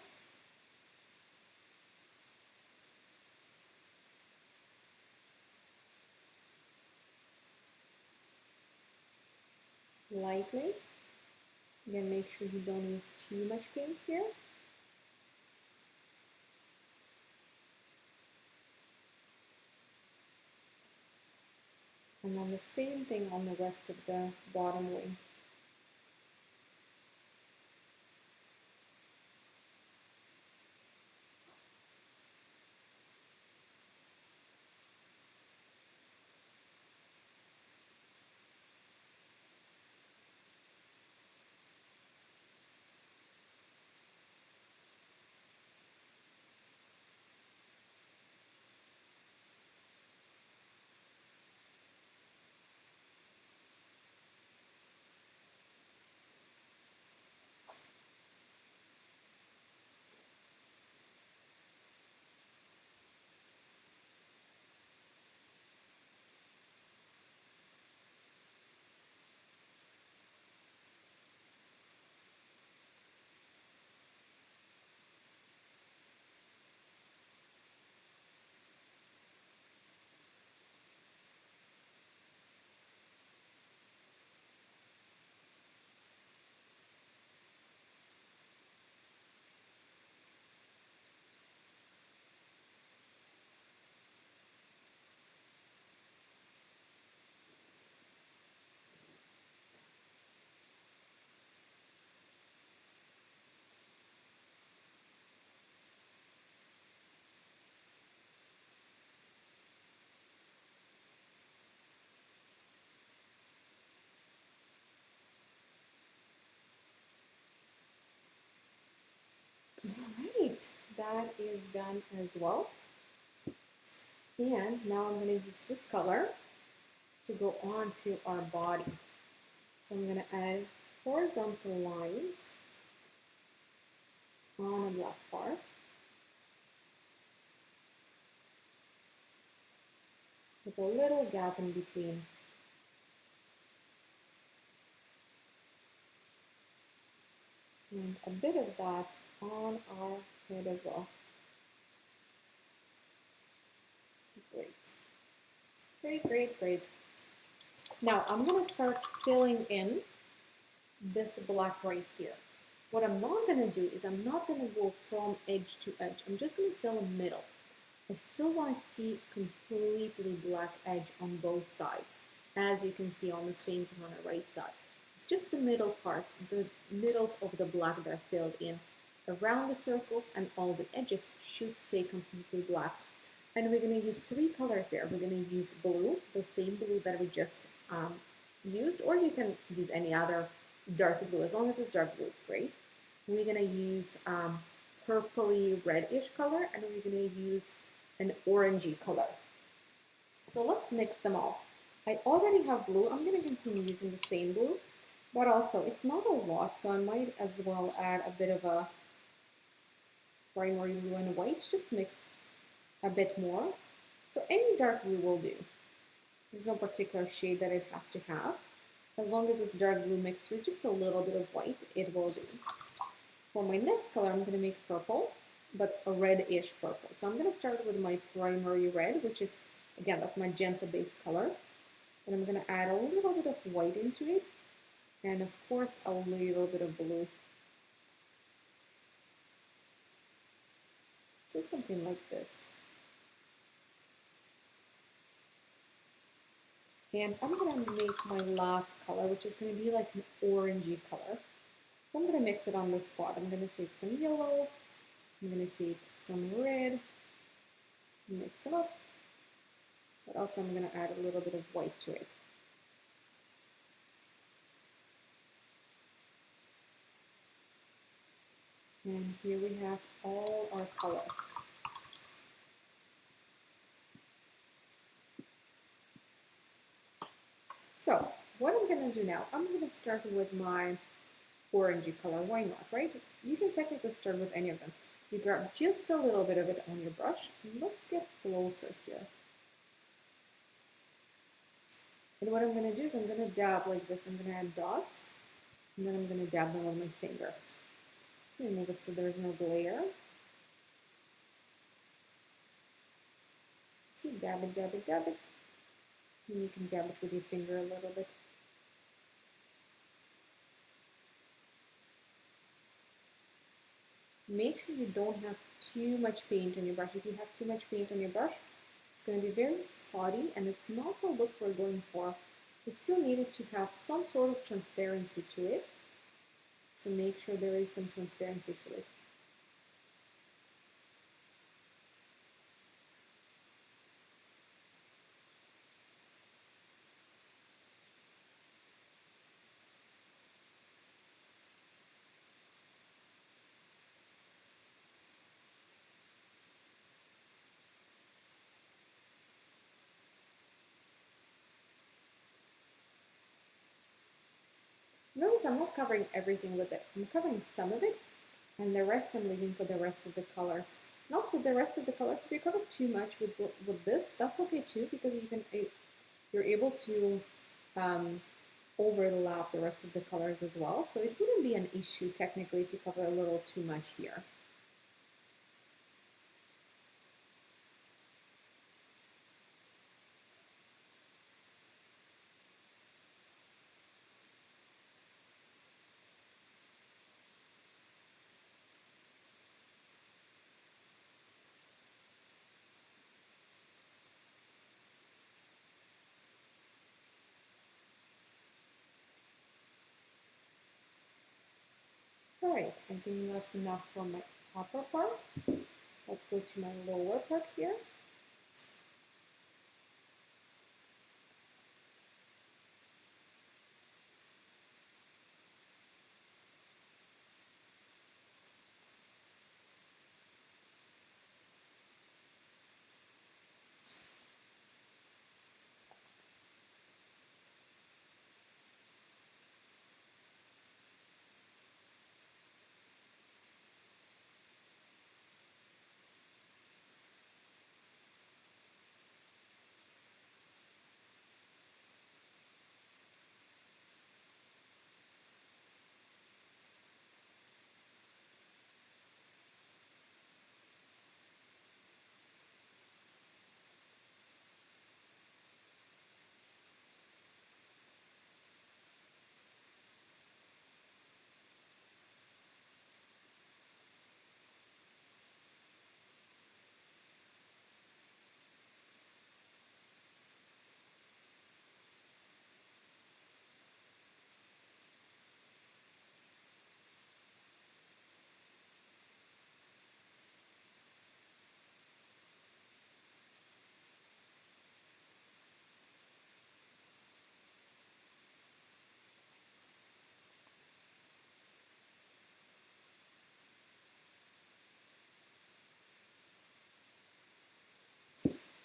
Lightly. Again, make sure you don't use too much paint here. And then the same thing on the rest of the bottom wing. All right, that is done as well. And now I'm going to use this color to go on to our body. So I'm going to add horizontal lines on a black part. With a little gap in between. And a bit of that on our head as well. Great. Great, great, great. Now I'm going to start filling in this black right here. What I'm not going to do is I'm not going to go from edge to edge. I'm just going to fill in middle. I still want to see completely black edge on both sides, as you can see on this painting on the right side. It's just the middle parts, the middles of the black that are filled in. Around the circles and all the edges should stay completely black. And we're going to use three colors there. We're going to use blue, the same blue that we just used, or you can use any other dark blue. As long as it's dark blue, it's great. We're going to use purpley reddish color, and we're going to use an orangey color. So let's mix them all. I already have blue. I'm going to continue using the same blue, but also it's not a lot, so I might as well add a bit of a primary blue and white. Just mix a bit more. So any dark blue will do. There's no particular shade that it has to have. As long as it's dark blue mixed with just a little bit of white, it will do. For my next color, I'm going to make purple, but a reddish purple. So I'm going to start with my primary red, which is, again, that magenta-based color. And I'm going to add a little bit of white into it, and of course, a little bit of blue. So something like this. And I'm going to make my last color, which is going to be like an orangey color. I'm going to mix it on the spot. I'm going to take some yellow, I'm going to take some red, mix them up, but also I'm going to add a little bit of white to it. And here we have all our colors. So what I'm going to do now, I'm going to start with my orangey color. Why not, right? You can technically start with any of them. You grab just a little bit of it on your brush. And let's get closer here. And what I'm going to do is I'm going to dab like this. I'm going to add dots. And then I'm going to dab them with my finger. Move it so there's no glare. See, dab it, dab it, dab it. And you can dab it with your finger a little bit. Make sure you don't have too much paint on your brush. If you have too much paint on your brush, it's going to be very spotty and it's not the look we're going for. We still need it to have some sort of transparency to it. So make sure there is some transparency to it. Notice I'm not covering everything with it. I'm covering some of it, and the rest I'm leaving for the rest of the colors. And also the rest of the colors, if you cover too much with this, that's okay too, because you're able to overlap the rest of the colors as well. So it wouldn't be an issue technically if you cover a little too much here. Alright, I think that's enough for my upper part. Let's go to my lower part here.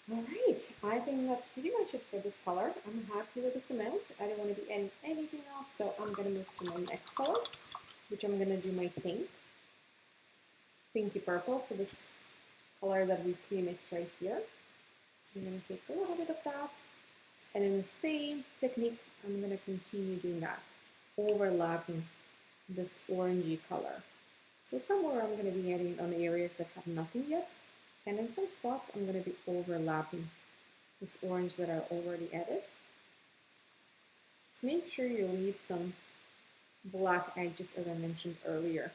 Alright, I think that's pretty much it for this color. I'm happy with this amount. I don't want to be adding anything else, so I'm going to move to my next color, which I'm going to do my pink. Pinky purple, so this color that we pre-mixed right here. So I'm going to take a little bit of that, and in the same technique, I'm going to continue doing that, overlapping this orangey color. So somewhere I'm going to be adding on areas that have nothing yet, and in some spots I'm going to be overlapping this orange that I already added. Just make sure you leave some black edges as I mentioned earlier.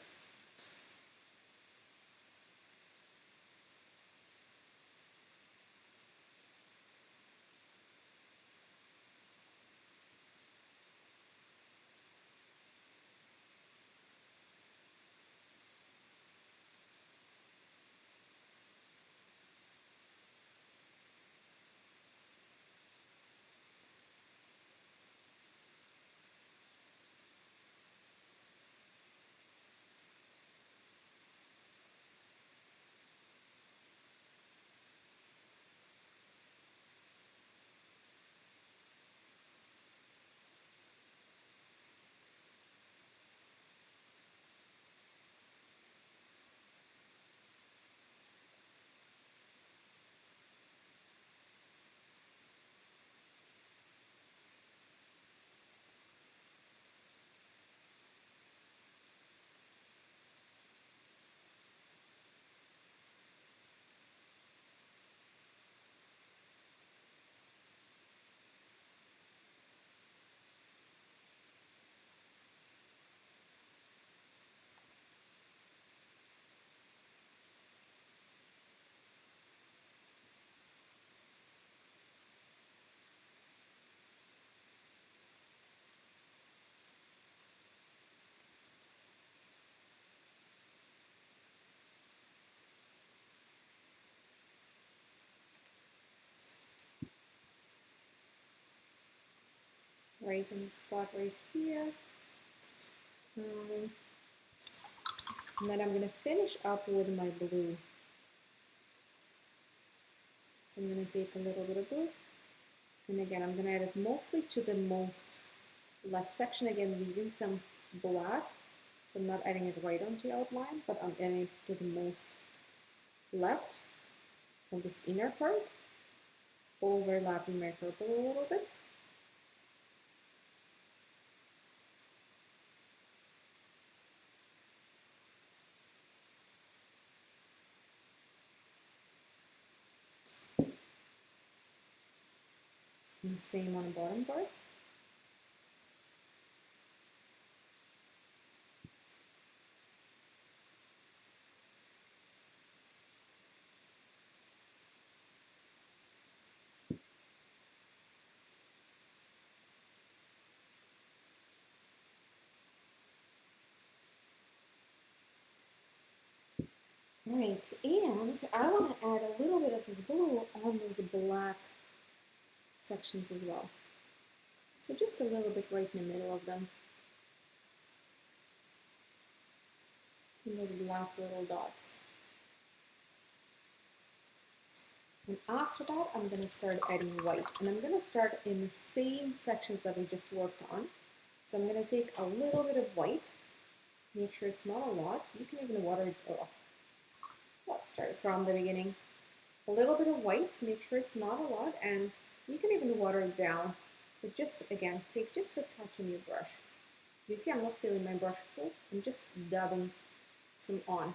right in the spot right here. And then I'm going to finish up with my blue. So I'm going to take a little bit of blue. And again, I'm going to add it mostly to the most left section, again, leaving some black. So I'm not adding it right onto the outline, but I'm adding it to the most left of this inner part, overlapping my purple a little bit. And the same on the bottom part. Right, and I want to add a little bit of this blue on those black sections as well. So just a little bit right in the middle of them. And those black little dots. And after that, I'm going to start adding white. And I'm going to start in the same sections that we just worked on. So I'm going to take a little bit of white. Make sure it's not a lot. You can even water it. Oh, let's start from the beginning. A little bit of white. Make sure it's not a lot. And you can even water it down. But just, again, take just a touch on your brush. You see, I'm not filling my brush full. I'm just dabbing some on.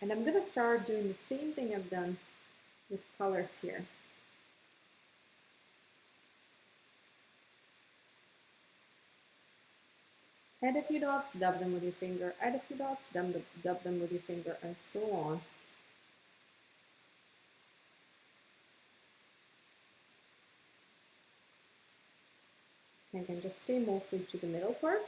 And I'm going to start doing the same thing I've done with colors here. Add a few dots, dab them with your finger. Add a few dots, dab them with your finger, and so on. And again, just stay mostly to the middle part.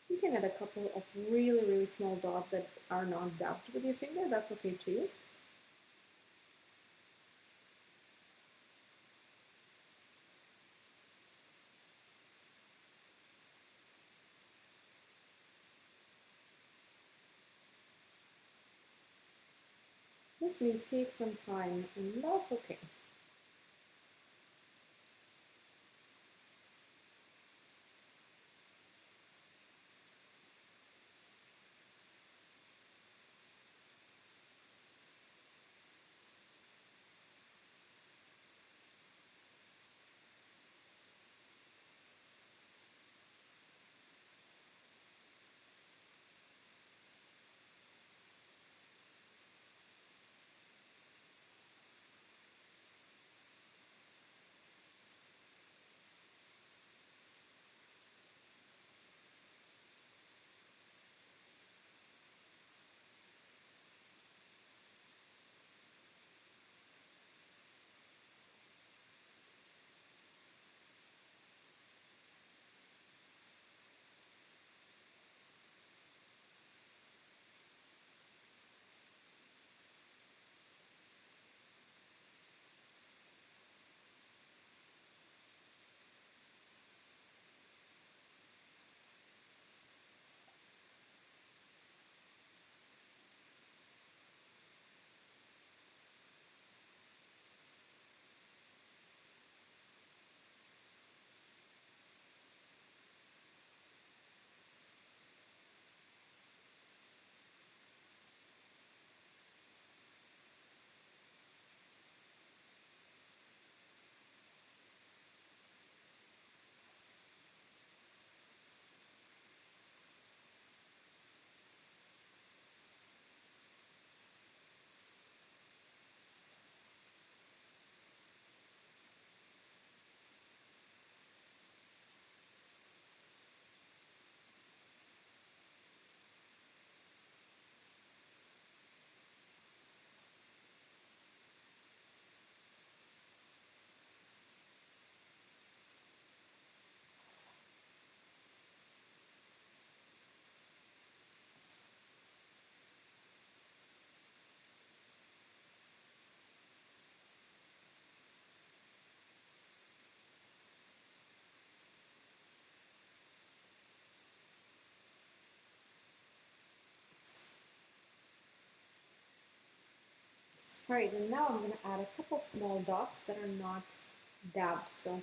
You can add a couple of really, really small dots that are not dabbed with your finger. That's okay too. This may take some time, and that's okay. All right, and now I'm going to add a couple small dots that are not dabbed, so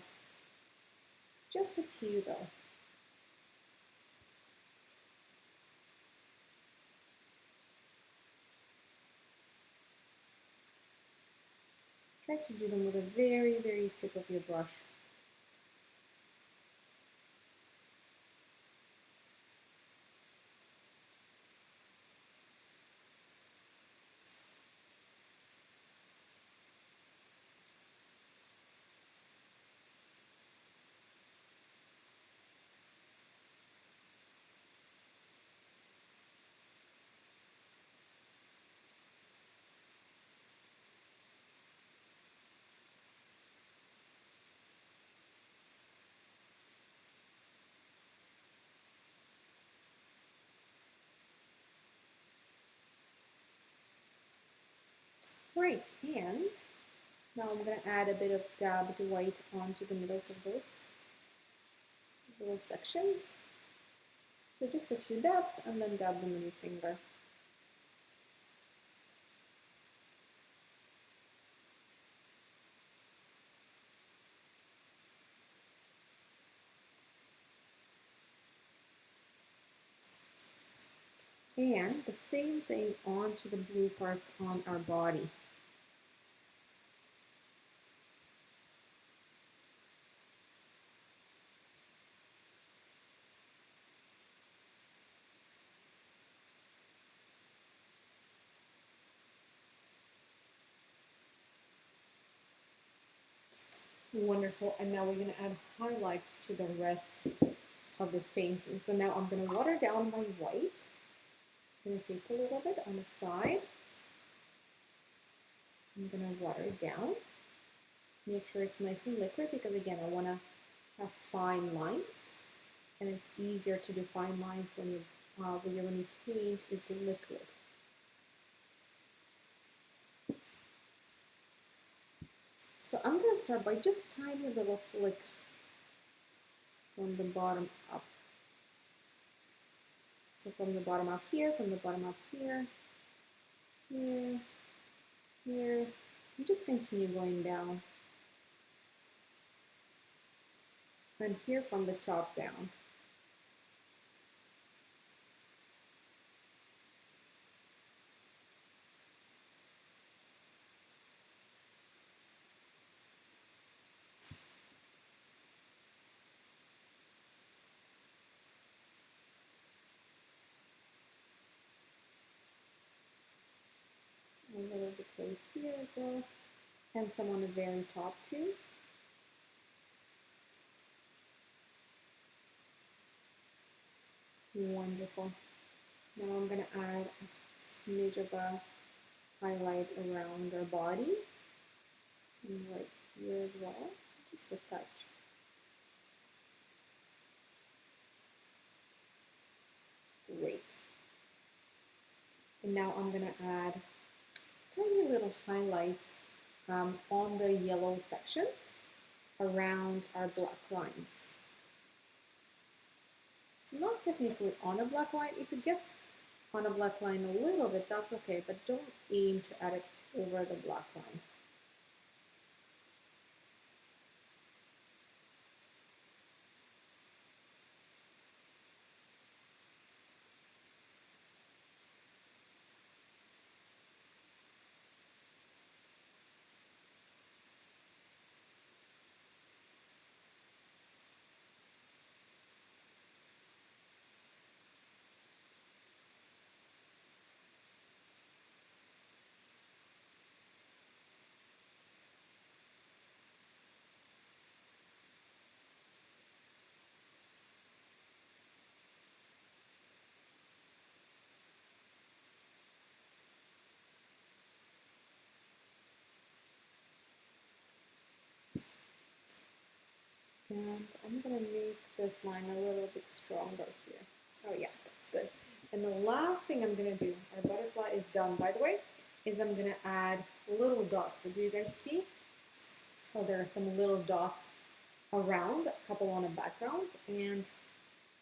just a few though. Try to do them with a very, very tip of your brush. Right, and now I'm going to add a bit of dabbed white onto the middles of those little sections. So just a few dabs and then dab the middle finger. And the same thing onto the blue parts on our body. Wonderful, and now we're going to add highlights to the rest of this painting. So now I'm going to water down my white. I'm going to take a little bit on the side. I'm going to water it down. Make sure it's nice and liquid because again, I want to have fine lines, and it's easier to do fine lines when you paint is liquid. So I'm going to start by just tiny little flicks from the bottom up. So from the bottom up here, from the bottom up here, here, here, and just continue going down. And here from the top down. A little bit right here as well, and some on the very top too. Wonderful. Now I'm going to add a smidge of a highlight around our body, and right here as well, just a touch. Great. And now I'm going to add tiny little highlights on the yellow sections around our black lines. Not technically on a black line. If it gets on a black line a little bit, that's okay, but don't aim to add it over the black line. And I'm going to make this line a little bit stronger here. Oh yeah, that's good. And the last thing I'm going to do, our butterfly is done by the way, is I'm going to add little dots. So do you guys see? Oh, there are some little dots around, a couple on a background, and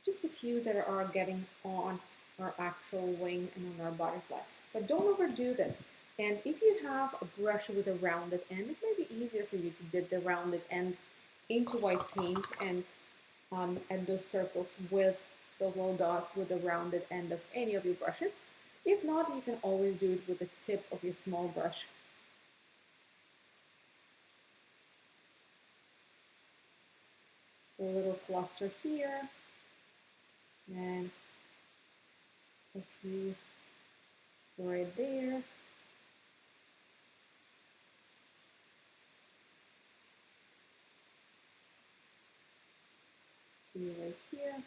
just a few that are getting on our actual wing and on our butterfly. But don't overdo this. And if you have a brush with a rounded end, it may be easier for you to dip the rounded end into white paint and those circles with those little dots with the rounded end of any of your brushes. If not, you can always do it with the tip of your small brush. So a little cluster here, and a few right there. A few right here.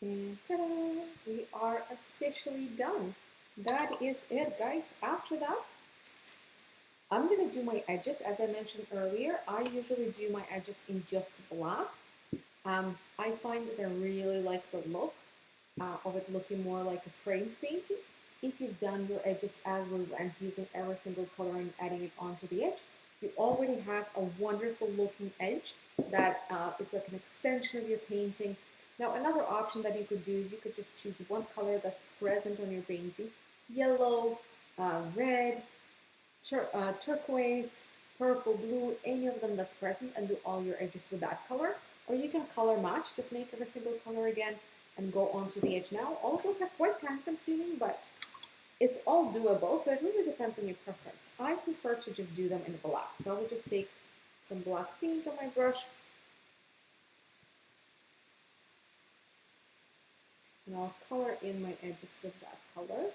And ta-da! We are officially done. That is it, guys. After that, I'm going to do my edges. As I mentioned earlier, I usually do my edges in just black. I find that I really like the look of it looking more like a framed painting. If you've done your edges as we went, using every single color and adding it onto the edge, you already have a wonderful looking edge that is like an extension of your painting. Now, another option that you could do is you could just choose one color that's present on your painting: yellow, red, turquoise, purple, blue, any of them that's present, and do all your edges with that color. Or you can color match, just make every single color again and go onto the edge. Now, all of those are quite time consuming, but it's all doable, so it really depends on your preference. I prefer to just do them in black, so I will just take some black paint on my brush, and I'll color in my edges with that color.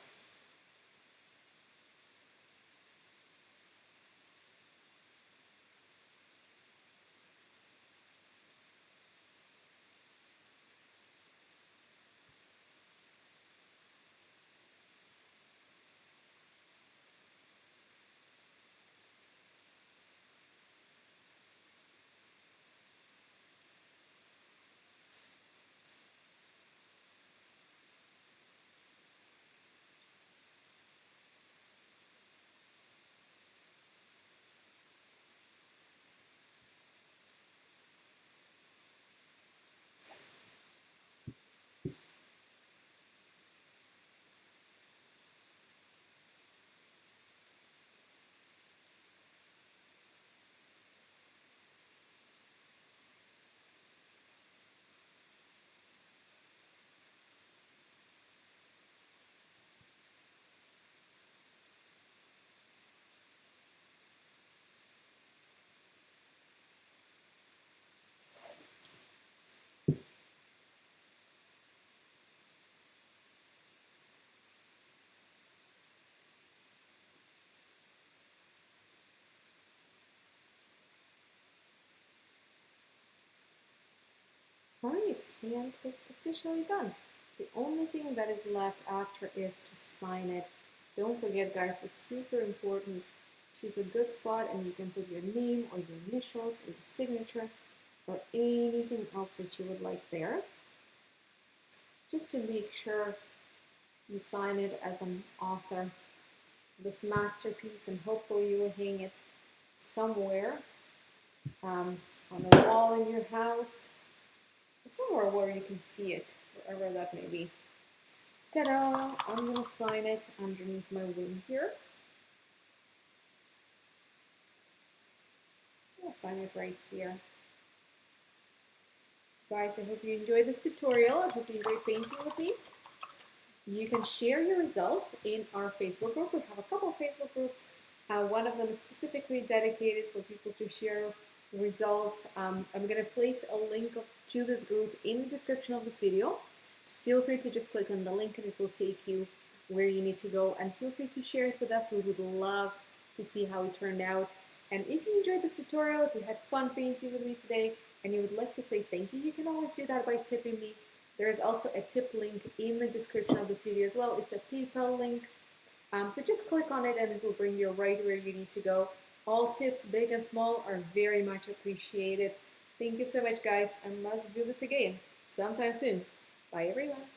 Alright, and it's officially done. The only thing that is left after is to sign it. Don't forget, guys, it's super important. Choose a good spot and you can put your name or your initials or your signature or anything else that you would like there. Just to make sure you sign it as an author of this masterpiece, and hopefully you will hang it somewhere on a wall in your house, somewhere where you can see it, wherever that may be. Ta-da! I'm going to sign it underneath my wing here. I'll sign it right here. Guys, I hope you enjoyed this tutorial. I hope you enjoyed painting with me. You can share your results in our Facebook group. We have a couple of Facebook groups. One of them is specifically dedicated for people to share results. I'm going to place a link to this group in the description of this video. Feel free to just click on the link and it will take you where you need to go, and feel free to share it with us. We would love to see how it turned out. And if you enjoyed this tutorial, if you had fun painting with me today and you would like to say thank you, you can always do that by tipping me. There is also a tip link in the description of this video as well. It's a PayPal link. So just click on it and it will bring you right where you need to go. All tips, big and small, are very much appreciated. Thank you so much, guys, and let's do this again sometime soon. Bye, everyone.